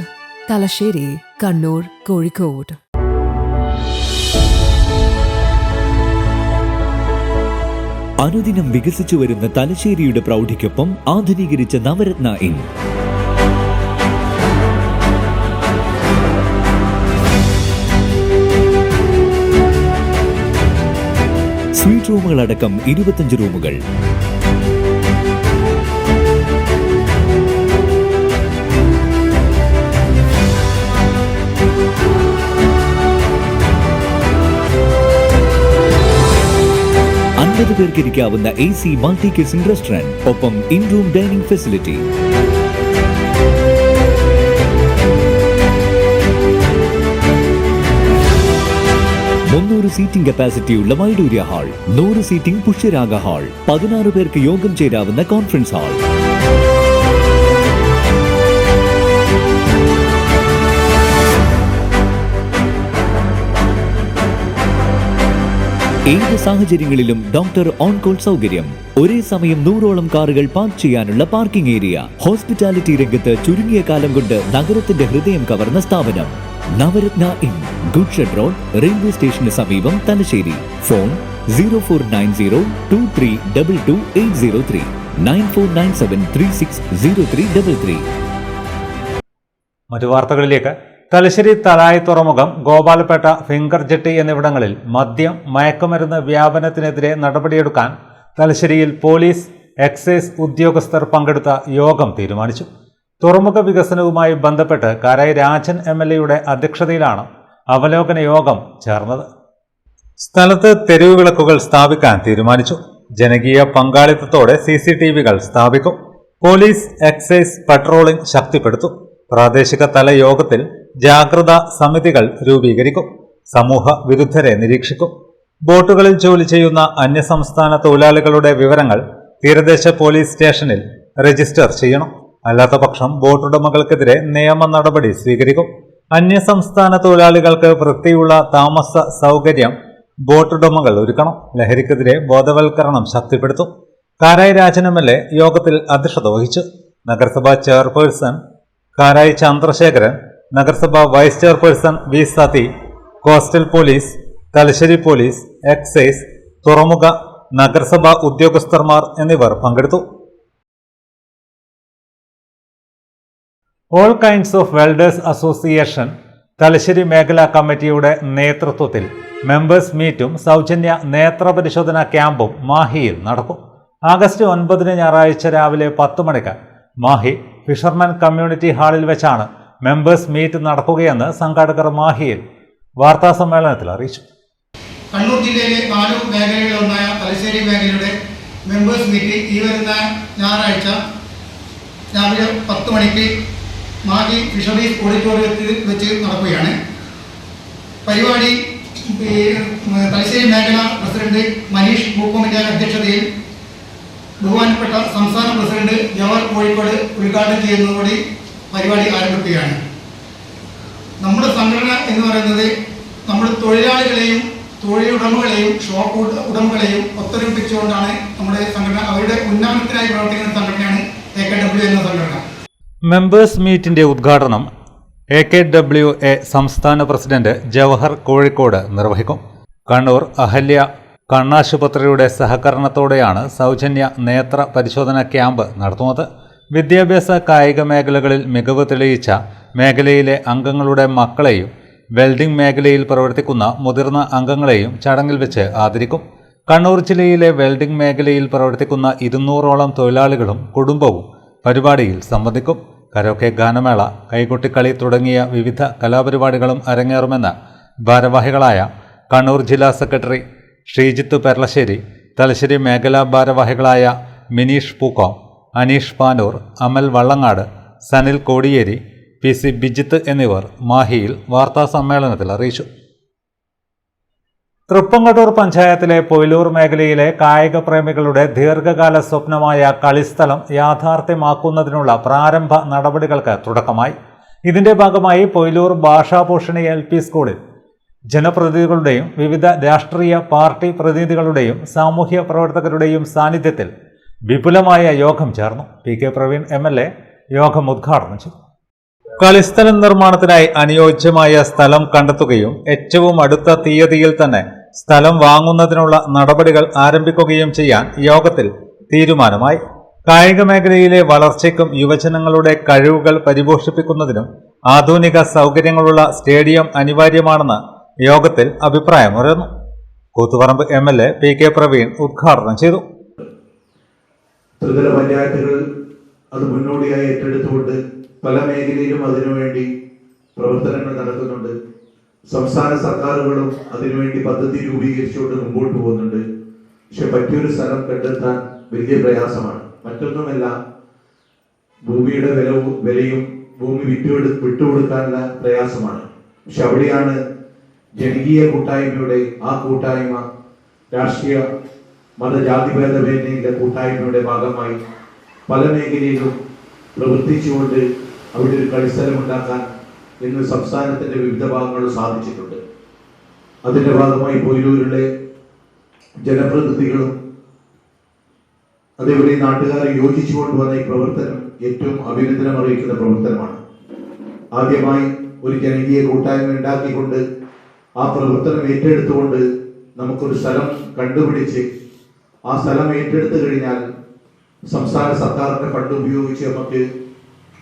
Talasheri, Kannur, Kozhikode. അനുദിനം വികസിച്ചു വരുന്ന തലശ്ശേരിയുടെ പ്രൗഢിക്കൊപ്പം ആധുനീകരിച്ച Navaratna inn. Suite റൂമുകളടക്കം 25 റൂമുകൾ. പേർക്ക് ഇരിക്കാവുന്ന AC മൾട്ടി കിച്ചൺ റെസ്റ്റോറന്റ്, ഒപ്പം in room dining facility. Seating കപ്പാസിറ്റിയുള്ള Vaidoorya hall, 100 seating Pushyaraga hall, 16 പേർക്ക് യോഗം ചേരാവുന്ന കോൺഫറൻസ് ഹാൾ. ഏത് സാഹചര്യങ്ങളിലും ഡോക്ടർ ഓൺ കോൾ സൗകര്യം. ഒരേ സമയം 100ഓളം കാറുകൾ പാർക്ക് ചെയ്യാനുള്ള പാർക്കിംഗ് ഏരിയ. ഹോസ്പിറ്റാലിറ്റി രംഗത്ത് ചുരുങ്ങിയ കാലം കൊണ്ട് നഗരത്തിന്റെ ഹൃദയം കവർന്ന സ്ഥാപനം Navaratna inn, goods shed road, railway സ്റ്റേഷന് സമീപം, തലശ്ശേരി. ഫോൺ 049023228803 9497360333. മറ്റു വാർത്തകളിലേക്ക്. തലശ്ശേരി തലായി തുറമുഖം, ഗോപാലപേട്ട, ഫിംഗർ ജെട്ടി എന്നിവിടങ്ങളിൽ മദ്യം, മയക്കുമരുന്ന് വ്യാപനത്തിനെതിരെ നടപടിയെടുക്കാൻ തലശ്ശേരിയിൽ പോലീസ്, എക്സൈസ് ഉദ്യോഗസ്ഥർ പങ്കെടുത്ത യോഗം തീരുമാനിച്ചു. തുറമുഖ വികസനവുമായി ബന്ധപ്പെട്ട് കാരായി രാജൻ MLA അധ്യക്ഷതയിലാണ് അവലോകന യോഗം ചേർന്നത്. സ്ഥലത്ത് തെരുവ് വിളക്കുകൾ സ്ഥാപിക്കാൻ തീരുമാനിച്ചു. ജനകീയ പങ്കാളിത്തത്തോടെ CCTVകൾ സ്ഥാപിക്കും. പോലീസ്, എക്സൈസ് പട്രോളിംഗ് ശക്തിപ്പെടുത്തും. പ്രാദേശിക തല യോഗത്തിൽ ജാഗ്രതാ സമിതികൾ രൂപീകരിക്കും. സമൂഹ വിരുദ്ധരെ നിരീക്ഷിക്കും. ബോട്ടുകളിൽ ജോലി ചെയ്യുന്ന അന്യസംസ്ഥാന തൊഴിലാളികളുടെ വിവരങ്ങൾ തീരദേശ പോലീസ് സ്റ്റേഷനിൽ രജിസ്റ്റർ ചെയ്യണം. അല്ലാത്തപക്ഷം ബോട്ടുടമകൾക്കെതിരെ നിയമ നടപടി സ്വീകരിക്കും. അന്യസംസ്ഥാന തൊഴിലാളികൾക്ക് വൃത്തിയുള്ള താമസ സൗകര്യം ബോട്ടുടമകൾ ഒരുക്കണം. ലഹരിക്കെതിരെ ബോധവൽക്കരണം ശക്തിപ്പെടുത്തും. കാരായി രാജൻ MLA യോഗത്തിൽ അധ്യക്ഷത വഹിച്ചു. നഗരസഭാ ചെയർപേഴ്സൺ കാരായി ചന്ദ്രശേഖരൻ, നഗരസഭാ vice chairperson V Sathi, coastal police, Thalassery police, excise, തുറമുഖ, നഗരസഭാ ഉദ്യോഗസ്ഥന്മാർ എന്നിവർ പങ്കെടുത്തു. All kinds of welders association Thalassery മേഖലാ കമ്മിറ്റിയുടെ നേതൃത്വത്തിൽ മെമ്പേഴ്സ് മീറ്റും സൗജന്യ നേത്രപരിശോധനാ ക്യാമ്പും മാഹിയിൽ നടക്കും. ആഗസ്റ്റ് 9 ഞായറാഴ്ച രാവിലെ 10 മണിക്ക് മാഹി ഫിഷർമാൻ കമ്മ്യൂണിറ്റി ഹാളിൽ വെച്ചാണ് മെമ്പേഴ്സ് മീറ്റ് നടക്കുകയെന്ന് സംഘാടകർ മാഹിയിൽ വാർത്താസമ്മേളനത്തിൽ അറിയിച്ചു. കണ്ണൂർ ജില്ലയിലെ 4 മേഖലകളിലൊന്നായ തലശ്ശേരി മേഖലയുടെ മെമ്പേഴ്സ് മീറ്റ് ഈ വരുന്ന ഞായറാഴ്ച രാവിലെ 10 മണിക്ക് മാഹി ഫിഷറീസ് ഓഡിറ്റോറിയത്തിൽ വെച്ച് നടക്കുകയാണ്. പരിപാടി തലശ്ശേരി മേഖല പ്രസിഡന്റ് മനീഷ് പൂക്കോമിന്റെ അധ്യക്ഷതയിൽ ബഹുമാനപ്പെട്ട സംസ്ഥാന പ്രസിഡന്റ് ജവഹർ കോഴിക്കോട് ഉദ്ഘാടനം ചെയ്യുന്നതോടെ പരിപാടി ആരംഭിക്കുകയാണ്. നമ്മുടെ സംഘടന എന്ന് പറയുന്നത് നമ്മുടെ തൊഴിലാളികളെയും തൊഴിലുടമകളെയും ഷോപ്പ് ഉടമകളെയും ഒത്തൊരുമിപ്പിച്ചുകൊണ്ടാണ് നമ്മുടെ സംഘടന, അവരുടെ ഉന്നമനത്തിനായി പ്രവർത്തിക്കുന്ന സംഘടനയാണ് AKW എന്ന സംഘടന. മെമ്പേഴ്സ് മീറ്റിന്റെ ഉദ്ഘാടനം AKWA സംസ്ഥാന പ്രസിഡന്റ് ജവഹർ കോഴിക്കോട് നിർവഹിക്കും. കണ്ണൂർ അഹല്യ കണ്ണാശുപത്രിയുടെ സഹകരണത്തോടെയാണ് സൗജന്യ നേത്ര പരിശോധന ക്യാമ്പ് നടത്തുന്നത്. വിദ്യാഭ്യാസ, കായിക മേഖലകളിൽ മികവ് തെളിയിച്ച മേഖലയിലെ അംഗങ്ങളുടെ മക്കളെയും വെൽഡിംഗ് മേഖലയിൽ പ്രവർത്തിക്കുന്ന മുതിർന്ന അംഗങ്ങളെയും ചടങ്ങിൽ വെച്ച് ആദരിക്കും. കണ്ണൂർ ജില്ലയിലെ വെൽഡിംഗ് മേഖലയിൽ പ്രവർത്തിക്കുന്ന 200ഓളം തൊഴിലാളികളും കുടുംബവും പരിപാടിയിൽ സംബന്ധിക്കും. കരോക്കെ, ഗാനമേള, കൈകൊട്ടിക്കളി തുടങ്ങിയ വിവിധ കലാപരിപാടികളും അരങ്ങേറുമെന്ന് ഭാരവാഹികളായ കണ്ണൂർ ജില്ലാ സെക്രട്ടറി ശ്രീജിത്ത് പെർലശ്ശേരി, തലശ്ശേരി മേഖലാ ഭാരവാഹികളായ മിനീഷ് പൂക്കോം, അനീഷ് പാനൂർ, അമൽ വള്ളങ്ങാട്, സനിൽ കോടിയേരി, PC ബിജിത്ത് എന്നിവർ മാഹിയിൽ വാർത്താസമ്മേളനത്തിൽ അറിയിച്ചു. തൃപ്പങ്കട്ടൂർ പഞ്ചായത്തിലെ പൊയിലൂർ മേഖലയിലെ കായിക പ്രേമികളുടെ ദീർഘകാല സ്വപ്നമായ കളിസ്ഥലം യാഥാർത്ഥ്യമാക്കുന്നതിനുള്ള പ്രാരംഭ നടപടികൾക്ക് തുടക്കമായി. ഇതിന്റെ ഭാഗമായി പൊയിലൂർ ഭാഷാഭൂഷണി LP സ്കൂളിൽ ജനപ്രതിനിധികളുടെയും വിവിധ രാഷ്ട്രീയ പാർട്ടി പ്രതിനിധികളുടെയും സാമൂഹ്യ പ്രവർത്തകരുടെയും സാന്നിധ്യത്തിൽ വിപുലമായ യോഗം ചേർന്നു. PK പ്രവീൺ MLA യോഗം ഉദ്ഘാടനം ചെയ്തു. കളിസ്ഥലം നിർമ്മാണത്തിനായി അനുയോജ്യമായ സ്ഥലം കണ്ടെത്തുകയും ഏറ്റവും അടുത്ത തീയതിയിൽ തന്നെ സ്ഥലം വാങ്ങുന്നതിനുള്ള നടപടികൾ ആരംഭിക്കുകയും ചെയ്യാൻ യോഗത്തിൽ തീരുമാനമായി. കായിക മേഖലയിലെ വളർച്ചയ്ക്കും യുവജനങ്ങളുടെ കഴിവുകൾ പരിപോഷിപ്പിക്കുന്നതിനും ആധുനിക സൗകര്യങ്ങളുള്ള സ്റ്റേഡിയം അനിവാര്യമാണെന്ന് യോഗത്തിൽ അഭിപ്രായമുയർന്നു. കൂത്തുപറമ്പ് MLA PK പ്രവീൺ ഉദ്ഘാടനം ചെയ്തു. ത്രിതല പഞ്ചായത്തുകൾ അത് മുന്നോടിയായി ഏറ്റെടുത്തുകൊണ്ട് പല മേഖലയിലും അതിനുവേണ്ടി പ്രവർത്തനങ്ങൾ നടത്തുന്നുണ്ട്. സംസ്ഥാന സർക്കാരുകളും അതിനുവേണ്ടി പദ്ധതി രൂപീകരിച്ചുകൊണ്ട് മുമ്പോട്ട് പോകുന്നുണ്ട്. പക്ഷെ പറ്റിയൊരു സ്ഥലം കണ്ടെത്താൻ വലിയ പ്രയാസമാണ്. മറ്റൊന്നുമല്ല, ഭൂമിയുടെ വിലയും ഭൂമി വിട്ടുകൊടുക്കാനുള്ള പ്രയാസമാണ്. പക്ഷെ അവിടെയാണ് ജനകീയ കൂട്ടായ്മയുടെ ആ കൂട്ടായ്മ രാഷ്ട്രീയ മതജാതിഭേദമേന്യയുടെ കൂട്ടായ്മയുടെ ഭാഗമായി പല മേഖലയിലും പ്രവർത്തിച്ചുകൊണ്ട് അവിടെ ഒരു കളിസ്ഥലം ഉണ്ടാക്കാൻ ഇന്ന് സംസ്ഥാനത്തിന്റെ വിവിധ ഭാഗങ്ങളിൽ സാധിച്ചിട്ടുണ്ട്. അതിന്റെ ഭാഗമായി പൊയിലൂരിലെ ജനപ്രതിനിധികളും അതേപോലെ ഈ നാട്ടുകാരെ യോജിച്ചു കൊണ്ടുവന്ന ഈ പ്രവർത്തനം ഏറ്റവും അഭിനന്ദനം അറിയിക്കുന്ന പ്രവർത്തനമാണ്. ആദ്യമായി ഒരു ജനകീയ കൂട്ടായ്മ ഉണ്ടാക്കിക്കൊണ്ട് ആ പ്രവർത്തനം ഏറ്റെടുത്തുകൊണ്ട് നമുക്കൊരു സ്ഥലം കണ്ടുപിടിച്ച് ആ സ്ഥലം ഏറ്റെടുത്തു കഴിഞ്ഞാൽ സംസ്ഥാന സർക്കാരിന്റെ ഫണ്ട് ഉപയോഗിച്ച് നമുക്ക്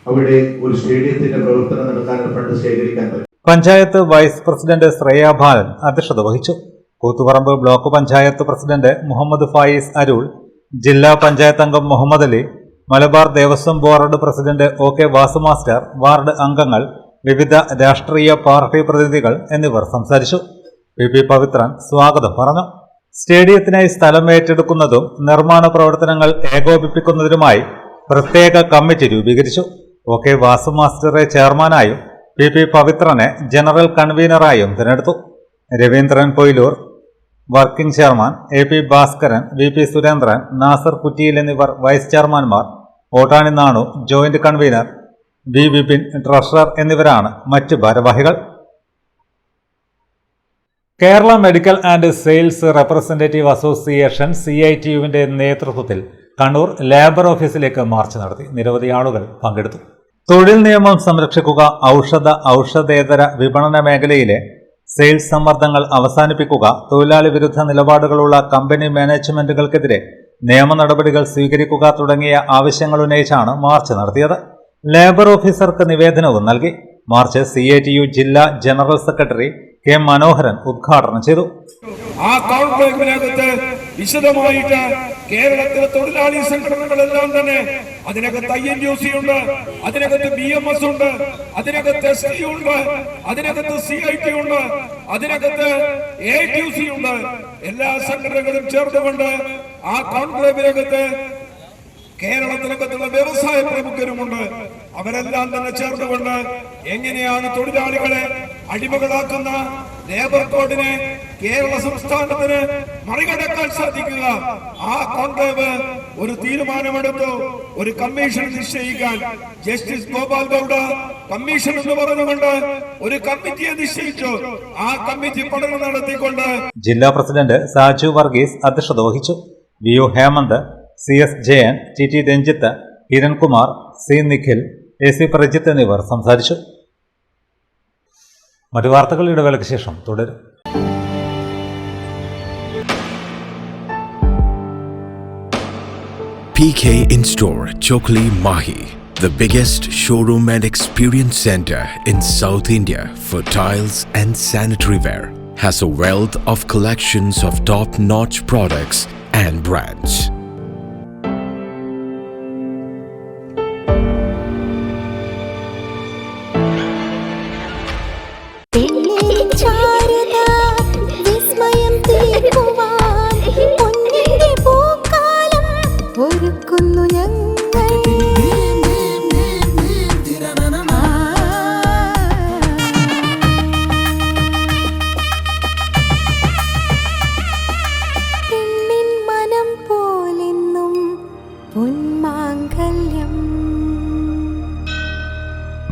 അവിടെ ഒരു സ്റ്റേഡിയത്തിന്റെ പ്രവർത്തനം നടത്താൻ ഫണ്ട് ശേഖരിക്കാൻ പറ്റും. പഞ്ചായത്ത് വൈസ് പ്രസിഡന്റ് ശ്രേയ ബാലൻ അധ്യക്ഷത വഹിച്ചു. കൂത്തുപറമ്പ് ബ്ലോക്ക് പഞ്ചായത്ത് പ്രസിഡന്റ് മുഹമ്മദ് ഫായിസ് അരുൾ, ജില്ലാ പഞ്ചായത്ത് അംഗം Muhammad Ali, Malabar Devaswom board president OK Vasu master, ward അംഗങ്ങൾ, വിവിധ രാഷ്ട്രീയ പാർട്ടി പ്രതിനിധികൾ എന്നിവർ സംസാരിച്ചു. PP പവിത്രൻ സ്വാഗതം പറഞ്ഞു. സ്റ്റേഡിയത്തിനായി സ്ഥലം ഏറ്റെടുക്കുന്നതും നിർമ്മാണ പ്രവർത്തനങ്ങൾ ഏകോപിപ്പിക്കുന്നതിനുമായി പ്രത്യേക കമ്മിറ്റി രൂപീകരിച്ചു. OK വാസു മാസ്റ്ററെ ചെയർമാനായും PP പവിത്രനെ ജനറൽ കൺവീനറായും തിരഞ്ഞെടുത്തു. Raveendran Poyiloor working chairman, AP Bhaskaran, VP Surendran, Nasar Kuttiyil എന്നിവർ വൈസ് ചെയർമാൻമാർ, Ottani Nanu joint convener, B Vipin treasurer എന്നിവരാണ് മറ്റ് ഭാരവാഹികൾ. Kerala medical and sales representative association CITUവിന്റെ നേതൃത്വത്തിൽ കണ്ണൂർ ലേബർ ഓഫീസിലേക്ക് മാർച്ച് നടത്തി. നിരവധി ആളുകൾ പങ്കെടുത്തു. തൊഴിൽ നിയമം സംരക്ഷിക്കുക, ഔഷധേതര വിപണന മേഖലയിലെ സെയിൽസ് സമ്മർദ്ദങ്ങൾ അവസാനിപ്പിക്കുക, തൊഴിലാളി വിരുദ്ധ നിലപാടുകളുള്ള കമ്പനി മാനേജ്മെന്റുകൾക്കെതിരെ നിയമ നടപടികൾ സ്വീകരിക്കുക തുടങ്ങിയ ആവശ്യങ്ങൾ ഉന്നയിച്ചാണ് മാർച്ച് നടത്തിയത്. ലേബർ ഓഫീസർക്ക് നിവേദനവും നൽകി. മാർച്ച് CITU ജില്ലാ ജനറൽ സെക്രട്ടറി K മനോഹരൻ ഉദ്ഘാടനം ചെയ്തു. ആ കോൺക്ലേവിനകത്ത് വിശദമായിട്ട് കേരളത്തിലെ തൊഴിലാളി സംഘടനകളെല്ലാം തന്നെ അതിനകത്ത് INTUC ഉണ്ട്, അതിനകത്ത് BMS ഉണ്ട്, അതിനകത്ത് ST ഉണ്ട്, അതിനകത്ത് CIT ഉണ്ട്, അതിനകത്ത് ATUC ഉണ്ട്. എല്ലാ സംഘടനകളും ചേർന്നുകൊണ്ട് ആ കോൺക്ലേവിനകത്ത് കേരളത്തിനകത്തുള്ള വ്യവസായ പ്രമുഖരുമുണ്ട്. അവരെല്ലാം തന്നെ ചേർന്നുകൊണ്ട് എങ്ങനെയാണ് തൊഴിലാളികളെ അടിമകളാക്കുന്ന ലേബർ കോഡിനെ കേരള സംസ്ഥാനത്തിന് മറികടക്കാൻ സാധിക്കുക. ആ കോൺക്ലേവ് ഒരു തീരുമാനമെടുത്തു. ഒരു കമ്മീഷൻ നിശ്ചയിക്കാൻ ജസ്റ്റിസ് ഗോപാൽ ഗൌഡ കമ്മീഷൻ എന്ന് പറഞ്ഞുകൊണ്ട് ഒരു കമ്മിറ്റിയെ നിശ്ചയിച്ചു. ആ കമ്മിറ്റി പഠനം നടത്തിക്കൊണ്ട് ജില്ലാ പ്രസിഡന്റ് സാജു വർഗീസ് അധ്യക്ഷത വഹിച്ചു. VU Hemant, CS Jayan, TT Ranjith, ഹിരൺകുമാർ, C Nikhil, AC Prajith എന്നിവർ സംസാരിച്ചു. മറ്റു വാർത്തകൾ ഇടവേളയ്ക്ക് ശേഷം തുടരും. PK In-Store Chokli Mahi, the biggest showroom and experience center in South India for tiles and sanitary ware, has a wealth of collections of top-notch products and brands.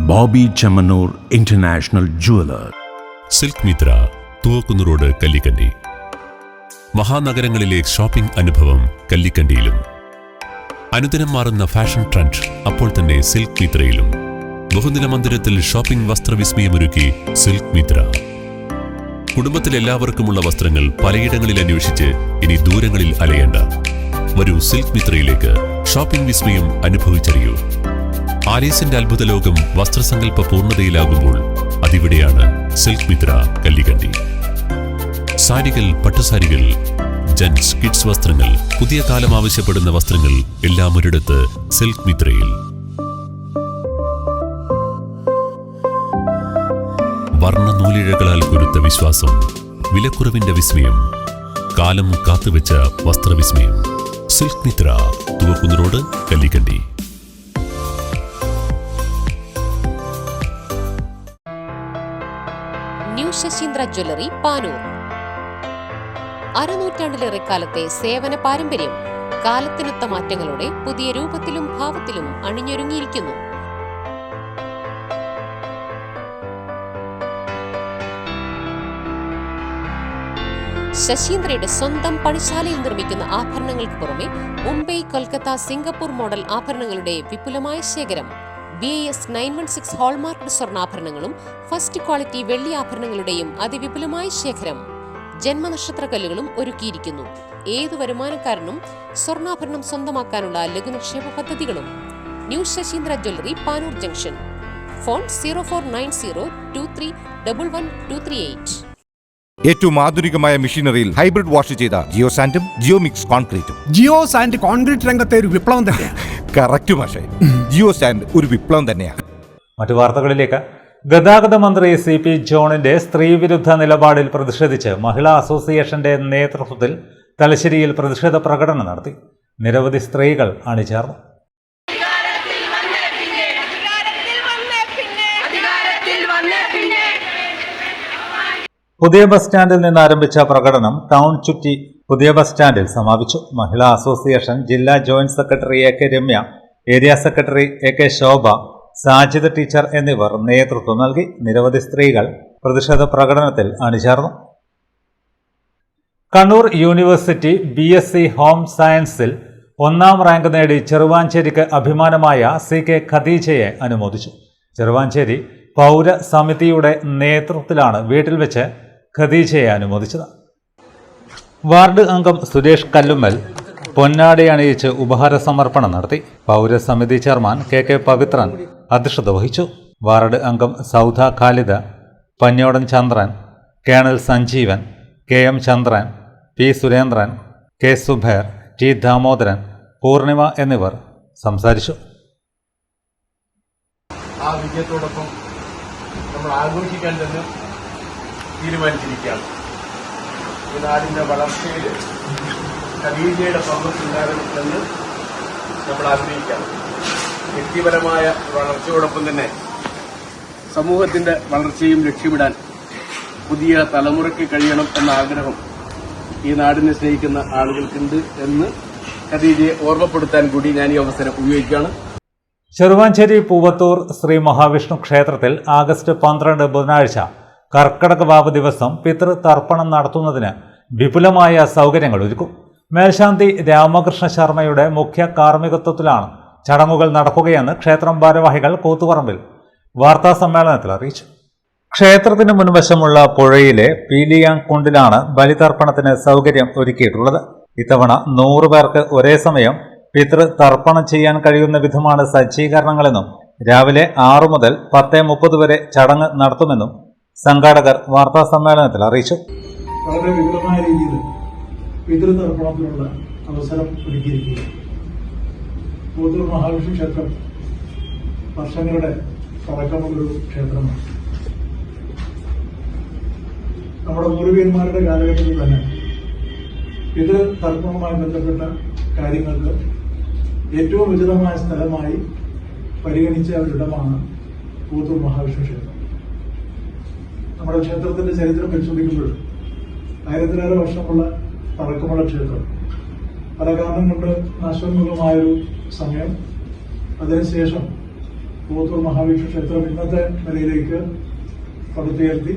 Boby Chemmanur international jeweller. Silk Mitra, Thuvakkunnu road, Kallikandy. മഹാനഗരങ്ങളിലെ shopping അനുഭവം കല്ലിക്കണ്ടിയിലും. അനുദിനം മാറുന്ന fashion trend അപ്പോൾ തന്നെ silk മിത്രയിലും. ബഹുനില മന്ദിരത്തിൽ shopping വസ്ത്രവിസ്മയമൊരുക്കി silk Mitra. കുടുംബത്തിലെല്ലാവർക്കുമുള്ള വസ്ത്രങ്ങൾ പലയിടങ്ങളിൽ അന്വേഷിച്ച് ഇനി ദൂരങ്ങളിൽ അലയേണ്ട. വരൂ സിൽക്ക് മിത്രയിലേക്ക്. ഷോപ്പിംഗ് വിസ്മയം അനുഭവിച്ചറിയൂ. ആലീസിന്റെ അത്ഭുത ലോകം വസ്ത്രസങ്കല്പ പൂർണ്ണതയിലാകുമ്പോൾ അതിവിടെയാണ് സിൽക്ക് മിത്ര, കല്ലിക്കണ്ടി. സാരികൾ, പട്ടുസാരികൾ, ജെന്റ്സ്, കിഡ്സ് വസ്ത്രങ്ങൾ, പുതിയ കാലം ആവശ്യപ്പെടുന്ന വസ്ത്രങ്ങൾ എല്ലാം ഒരിടത്ത് സിൽക്ക് മിത്രയിൽ. വർണ്ണ നൂലിഴകളാൽ കുരുത്ത വിശ്വാസം, വിലക്കുറവിന്റെ വിസ്മയം, കാലം കാത്തുവെച്ച വസ്ത്രവിസ്മയം. Silk Mitra, Thuvakkunnu road, Kallikandy. New Sasheendra jewellery, Panoor. അരനൂറ്റാണ്ടിലേറെ കാലത്തെ സേവന പാരമ്പര്യം കാലത്തിനൊത്ത മാറ്റങ്ങളോടെ പുതിയ രൂപത്തിലും ഭാവത്തിലും അണിഞ്ഞൊരുങ്ങിയിരിക്കുന്നു. ശശീന്ദ്രയുടെ സ്വന്തം പണിശാലയിൽ നിർമ്മിക്കുന്ന ആഭരണങ്ങൾക്ക് പുറമെ മുംബൈ, കൊൽക്കത്ത, സിംഗപ്പൂർ മോഡൽ ആഭരണങ്ങളുടെ വിപുലമായ ശേഖരം. BIS 916 ഹോൾമാർക്ക്ഡ് സ്വർണ്ണാഭരണങ്ങളും ഫസ്റ്റ് ക്വാളിറ്റി വെള്ളി ആഭരണങ്ങളുടെയും അതിവിപുലമായ ശേഖരം. ജന്മനക്ഷത്രക്കല്ലുകളും ഒരുക്കിയിരിക്കുന്നു. ഏതു വരുമാനക്കാരനും സ്വർണ്ണാഭരണം സ്വന്തമാക്കാനുള്ള ലഘുനിക്ഷേപ പദ്ധതികളും. New Sasheendra jewellery, Panoor junction. Phone 049023111238. ഏറ്റവും ആധുനികമായ മെഷീനറിയിൽ ഹൈബ്രിഡ് വാഷ് ചെയ്ത ജിയോ സാൻഡും ജിയോ മിക്സ് കോൺക്രീറ്റും. ജിയോ സാൻഡ് കോൺക്രീറ്റ് രംഗത്തെ ഒരു വിപ്ലവം തന്നെയാണ്. കറക്റ്റ് മാഷേ, ജിയോ സാൻഡ് ഒരു വിപ്ലവം തന്നെയാണ്. മറ്റു വാർത്തകളിലേക്ക്. ഗതാഗത മന്ത്രി CP ജോണിന്റെ സ്ത്രീവിരുദ്ധ നിലപാടിൽ പ്രതിഷേധിച്ച് മഹിളാ അസോസിയേഷന്റെ നേതൃത്വത്തിൽ തലശ്ശേരിയിൽ പ്രതിഷേധ പ്രകടനം നടത്തി. നിരവധി സ്ത്രീകൾ അണിചേർന്നു. പുതിയ ബസ് സ്റ്റാൻഡിൽ നിന്ന് ആരംഭിച്ച പ്രകടനം ടൗൺ ചുറ്റി പുതിയ ബസ് സ്റ്റാൻഡിൽ സമാപിച്ചു. മഹിളാ അസോസിയേഷൻ ജില്ലാ joint secretary AK Ramya, area secretary AK ശോഭ, സാജിദ് ടീച്ചർ എന്നിവർ നേതൃത്വം നൽകി. നിരവധി സ്ത്രീകൾ പ്രതിഷേധ പ്രകടനത്തിൽ അണിചേർന്നു. കണ്ണൂർ യൂണിവേഴ്സിറ്റി BSc ഹോം സയൻസിൽ 1ാം റാങ്ക് നേടി ചെറുവാഞ്ചേരിക്ക് അഭിമാനമായ CK ഖദീജയെ അനുമോദിച്ചു. ചെറുവാഞ്ചേരി പൗരസമിതിയുടെ നേതൃത്വത്തിലാണ് വീട്ടിൽ വെച്ച് ഖദീജയെ അനുമോദിച്ചത്. വാർഡ് അംഗം സുരേഷ് കല്ലുമ്മൽ പൊന്നാടി അണിയിച്ച് ഉപഹാര സമർപ്പണം നടത്തി. പൗരസമിതി ചെയർമാൻ KK പവിത്രൻ അധ്യക്ഷത വഹിച്ചു. വാർഡ് അംഗം Saudha Khalid, Panyodan Chandran, colonel Sanjeevan, KM Chandran, P Surendran, K Zubair, T Damodaran, Poornima എന്നിവർ സംസാരിച്ചു. ആ വിജയത്തോടൊപ്പം നമ്മൾ ആഘോഷിക്കാൻ തന്നെ തീരുമാനിച്ചിരിക്കുകയാണ്. ഈ നാടിൻ്റെ വളർച്ചയിൽ ഖദീജയുടെ പങ്കുണ്ടാകണമെന്ന് നമ്മൾ ആഗ്രഹിക്കാം. വ്യക്തിപരമായ വളർച്ചയോടൊപ്പം തന്നെ സമൂഹത്തിൻ്റെ വളർച്ചയും ലക്ഷ്യമിടാൻ പുതിയ തലമുറയ്ക്ക് കഴിയണം എന്ന ആഗ്രഹം ഈ നാടിനെ സ്നേഹിക്കുന്ന ആളുകൾക്കുണ്ട് എന്ന് ഖദീജയെ ഓർമ്മപ്പെടുത്താൻ കൂടി ഞാൻ ഈ അവസരം ഉപയോഗിക്കുകയാണ്. ചെറുവാഞ്ചേരി പൂവത്തൂർ ശ്രീ മഹാവിഷ്ണു ക്ഷേത്രത്തിൽ ആഗസ്റ്റ് 12 ബുധനാഴ്ച കർക്കടക വാവ് ദിവസം പിതൃതർപ്പണം നടത്തുന്നതിന് വിപുലമായ സൗകര്യങ്ങൾ ഒരുക്കും. മേൽശാന്തി രാമകൃഷ്ണ ശർമ്മയുടെ മുഖ്യ കാർമ്മികത്വത്തിലാണ് ചടങ്ങുകൾ നടക്കുകയെന്ന് ക്ഷേത്രം ഭാരവാഹികൾ കൂത്തുപറമ്പിൽ വാർത്താ സമ്മേളനത്തിൽ അറിയിച്ചു. ക്ഷേത്രത്തിന് മുൻവശമുള്ള പുഴയിലെ പീലിയാങ് കുണ്ടിലാണ് ബലിതർപ്പണത്തിന് സൗകര്യം ഒരുക്കിയിട്ടുള്ളത്. ഇത്തവണ 100 പേർക്ക് ഒരേ സമയം പിതൃതർപ്പണം ചെയ്യാൻ കഴിയുന്ന വിധമാണ് സജ്ജീകരണങ്ങളെന്നും രാവിലെ 6 മുതൽ 10:30 വരെ ചടങ്ങ് നടത്തുമെന്നും സംഘാടകർ വാർത്താ സമ്മേളനത്തിൽ അറിയിച്ചു. വളരെ വിപുലമായ രീതിയിൽ പിതൃതർപ്പണത്തിനുള്ള അവസരം ഒരുക്കിയിരിക്കുക. പൂവത്തൂർ മഹാവിഷ്ണു ക്ഷേത്രം വർഷങ്ങളുടെ പഴക്കമുള്ളൊരു ക്ഷേത്രമാണ്. നമ്മുടെ പൂർവീകന്മാരുടെ കാലഘട്ടത്തിൽ തന്നെ പിതൃതർപ്പണവുമായി ബന്ധപ്പെട്ട കാര്യങ്ങൾക്ക് ഏറ്റവും ഉചിതമായ സ്ഥലമായി പരിഗണിച്ച ഒരിടമാണ് പൂവത്തൂർ മഹാവിഷ്ണു ക്ഷേത്രം. നമ്മുടെ ക്ഷേത്രത്തിന്റെ ചരിത്രം പരിശോധിക്കുമ്പോൾ 1000-ലേറെ വർഷമുള്ള പഴക്കമുള്ള ക്ഷേത്രം പല കാരണം കൊണ്ട് നാശോന്മുഖമായൊരു സമയം. അതിനുശേഷം പൂവത്തൂർ മഹാവിഷ്ണു ക്ഷേത്രം ഇന്നത്തെ നിലയിലേക്ക് പടുത്തുയർത്തി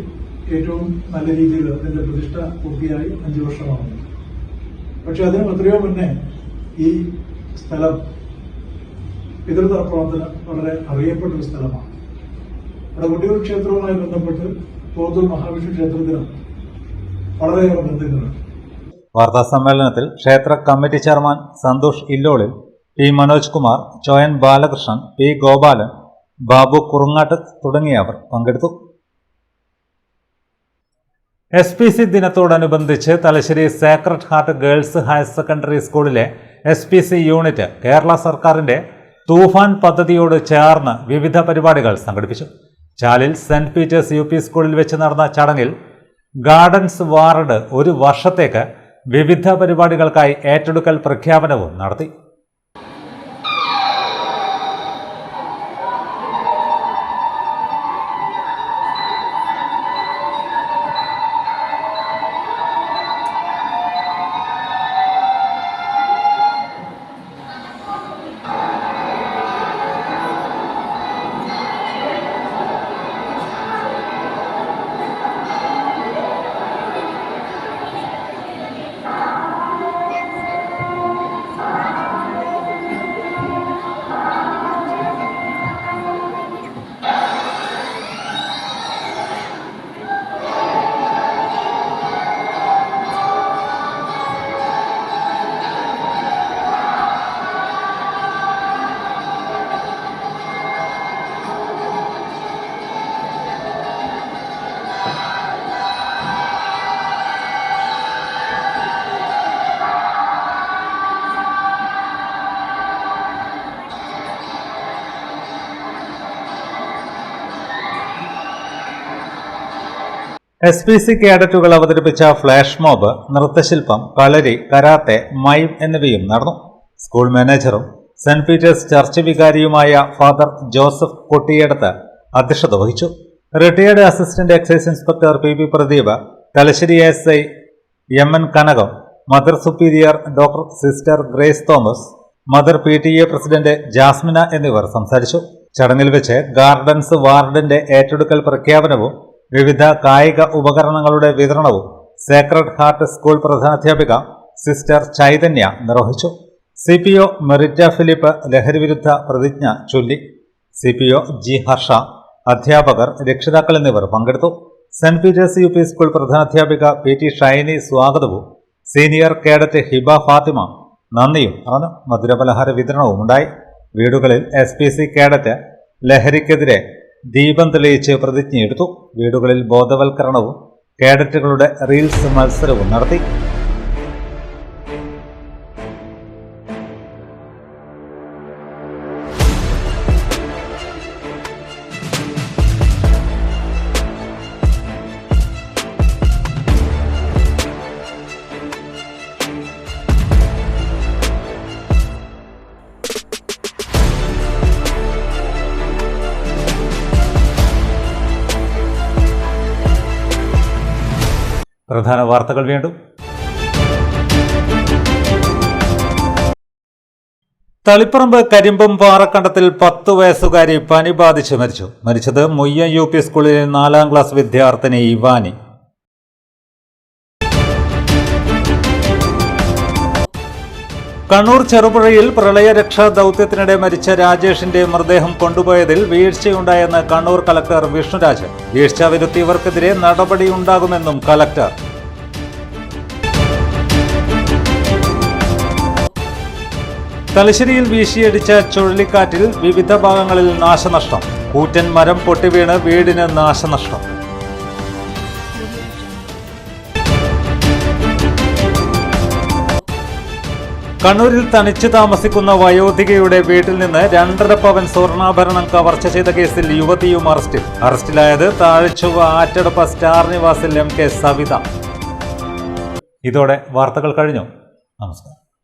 ഏറ്റവും നല്ല രീതിയിൽ അതിന്റെ പ്രതിഷ്ഠ പൂർത്തിയായി 5 വർഷമാണ്. പക്ഷെ അതിനും എത്രയോ മുന്നേ ഈ സ്ഥലം പിതൃതർപ്പണത്തിന് വളരെ അറിയപ്പെട്ടൊരു സ്ഥലമാണ്. അവിടെ കൊട്ടിയൂർ ക്ഷേത്രവുമായി ബന്ധപ്പെട്ട് പൂവത്തൂർ മഹാവിഷ്ണു ക്ഷേത്രത്തിന് വളരെയേറെ ബന്ധങ്ങളുണ്ട്. വാർത്താ സമ്മേളനത്തിൽ ക്ഷേത്ര committee chairman Santhosh Illolil, P Manoj Kumar, Choyan Balakrishnan, P Gopalan, Babu Kurungattu തുടങ്ങിയവർ പങ്കെടുത്തു. SPC ദിനത്തോടനുബന്ധിച്ച് Thalassery Sacred Heart Girls Higher Secondary സ്കൂളിലെ SPC യൂണിറ്റ് കേരള സർക്കാരിന്റെ തൂഫാൻ പദ്ധതിയോട് ചേർന്ന് വിവിധ പരിപാടികൾ സംഘടിപ്പിച്ചു. ചാലിൽ സെന്റ് പീറ്റേഴ്സ് UP സ്കൂളിൽ വെച്ച് നടന്ന ചടങ്ങിൽ ഗാർഡൻസ് വാർഡ് 1 വർഷത്തേക്ക് വിവിധ പരിപാടികൾക്കായി ഏറ്റെടുക്കൽ പ്രഖ്യാപനവും നടത്തി. SPC കേഡറ്റുകൾ അവതരിപ്പിച്ച ഫ്ലാഷ് മോബ്, നൃത്തശില്പം, കളരി, കരാത്തെ, മൈം എന്നിവയും നടന്നു. സ്കൂൾ മാനേജറും സെന്റ് പീറ്റേഴ്സ് ചർച്ച് വികാരിയുമായ ഫാദർ ജോസഫ് കൊട്ടിയടത്ത് അധ്യക്ഷത വഹിച്ചു. Retired assistant excise inspector PB Pradeep, Thalassery SI MN Kanakam, Mother Superior doctor Sister Grace Thomas, mother PTA president Jasmina എന്നിവർ സംസാരിച്ചു. ചടങ്ങിൽ വെച്ച് ഗാർഡൻസ് വാർഡിന്റെ ഏറ്റെടുക്കൽ പ്രഖ്യാപനവും വിവിധ കായിക ഉപകരണങ്ങളുടെ വിതരണവും സേക്രഡ് ഹാർട്ട് സ്കൂൾ പ്രധാനാധ്യാപിക സിസ്റ്റർ ചൈതന്യ നിർവഹിച്ചു. CPO മെറിറ്റ ഫിലിപ്പ് ലഹരിവിരുദ്ധ പ്രതിജ്ഞ ചൊല്ലി. CPO G ഹർഷ, അധ്യാപകർ, രക്ഷിതാക്കൾ എന്നിവർ പങ്കെടുത്തു. സെന്റ് പീറ്റേഴ്സ് UP സ്കൂൾ പ്രധാനാധ്യാപിക PT ഷൈനി സ്വാഗതവും സീനിയർ കേഡറ്റ് ഹിബ ഫാത്തിമ നന്ദിയും പറഞ്ഞു. മധുരപലഹാര വിതരണവും ഉണ്ടായി. വീടുകളിൽ SPC കേഡറ്റ് ലഹരിക്കെതിരെ ദീപം തെളിയിച്ച് പ്രതിജ്ഞയെടുത്തു. വീടുകളിൽ ബോധവൽക്കരണവും കേഡറ്റുകളുടെ റീൽസ് മത്സരവും നടത്തി. പ്രധാന വാർത്തകൾ വീണ്ടും. തളിപ്പറമ്പ് കരിമ്പം പാറക്കണ്ടത്തിൽ 10 വയസ്സുകാരി പനി ബാധിച്ച് മരിച്ചു. മരിച്ചത് മുയ്യം UP സ്കൂളിലെ 4ാം ക്ലാസ് വിദ്യാർത്ഥിനി ഇവാനി. കണ്ണൂർ ചെറുപുഴയിൽ പ്രളയരക്ഷാ ദൌത്യത്തിനിടെ മരിച്ച രാജേഷിന്റെ മൃതദേഹം കൊണ്ടുപോയതിൽ വീഴ്ചയുണ്ടായെന്ന് കണ്ണൂർ കളക്ടർ വിഷ്ണുരാജ്. വീഴ്ച വരുത്തിയവർക്കെതിരെ നടപടിയുണ്ടാകുമെന്നും കളക്ടർ. തലശ്ശേരിയിൽ വീശിയടിച്ച ചുഴലിക്കാറ്റിൽ വിവിധ ഭാഗങ്ങളിൽ നാശനഷ്ടം. കൂറ്റൻ മരം പൊട്ടിവീണ് വീടിന് നാശനഷ്ടം. കണ്ണൂരിൽ തനിച്ച് താമസിക്കുന്ന വയോധികയുടെ വീട്ടിൽ നിന്ന് 2.5 പവൻ സ്വർണ്ണാഭരണം കവർച്ച ചെയ്ത കേസിൽ യുവതിയും അറസ്റ്റിൽ. അറസ്റ്റിലായത് താഴ്ചുവ ആറ്റടപ്പ സ്റ്റാർ നിവാസിൽ MK സവിത. ഇതോടെ വാർത്തകൾ കഴിഞ്ഞു. നമസ്കാരം.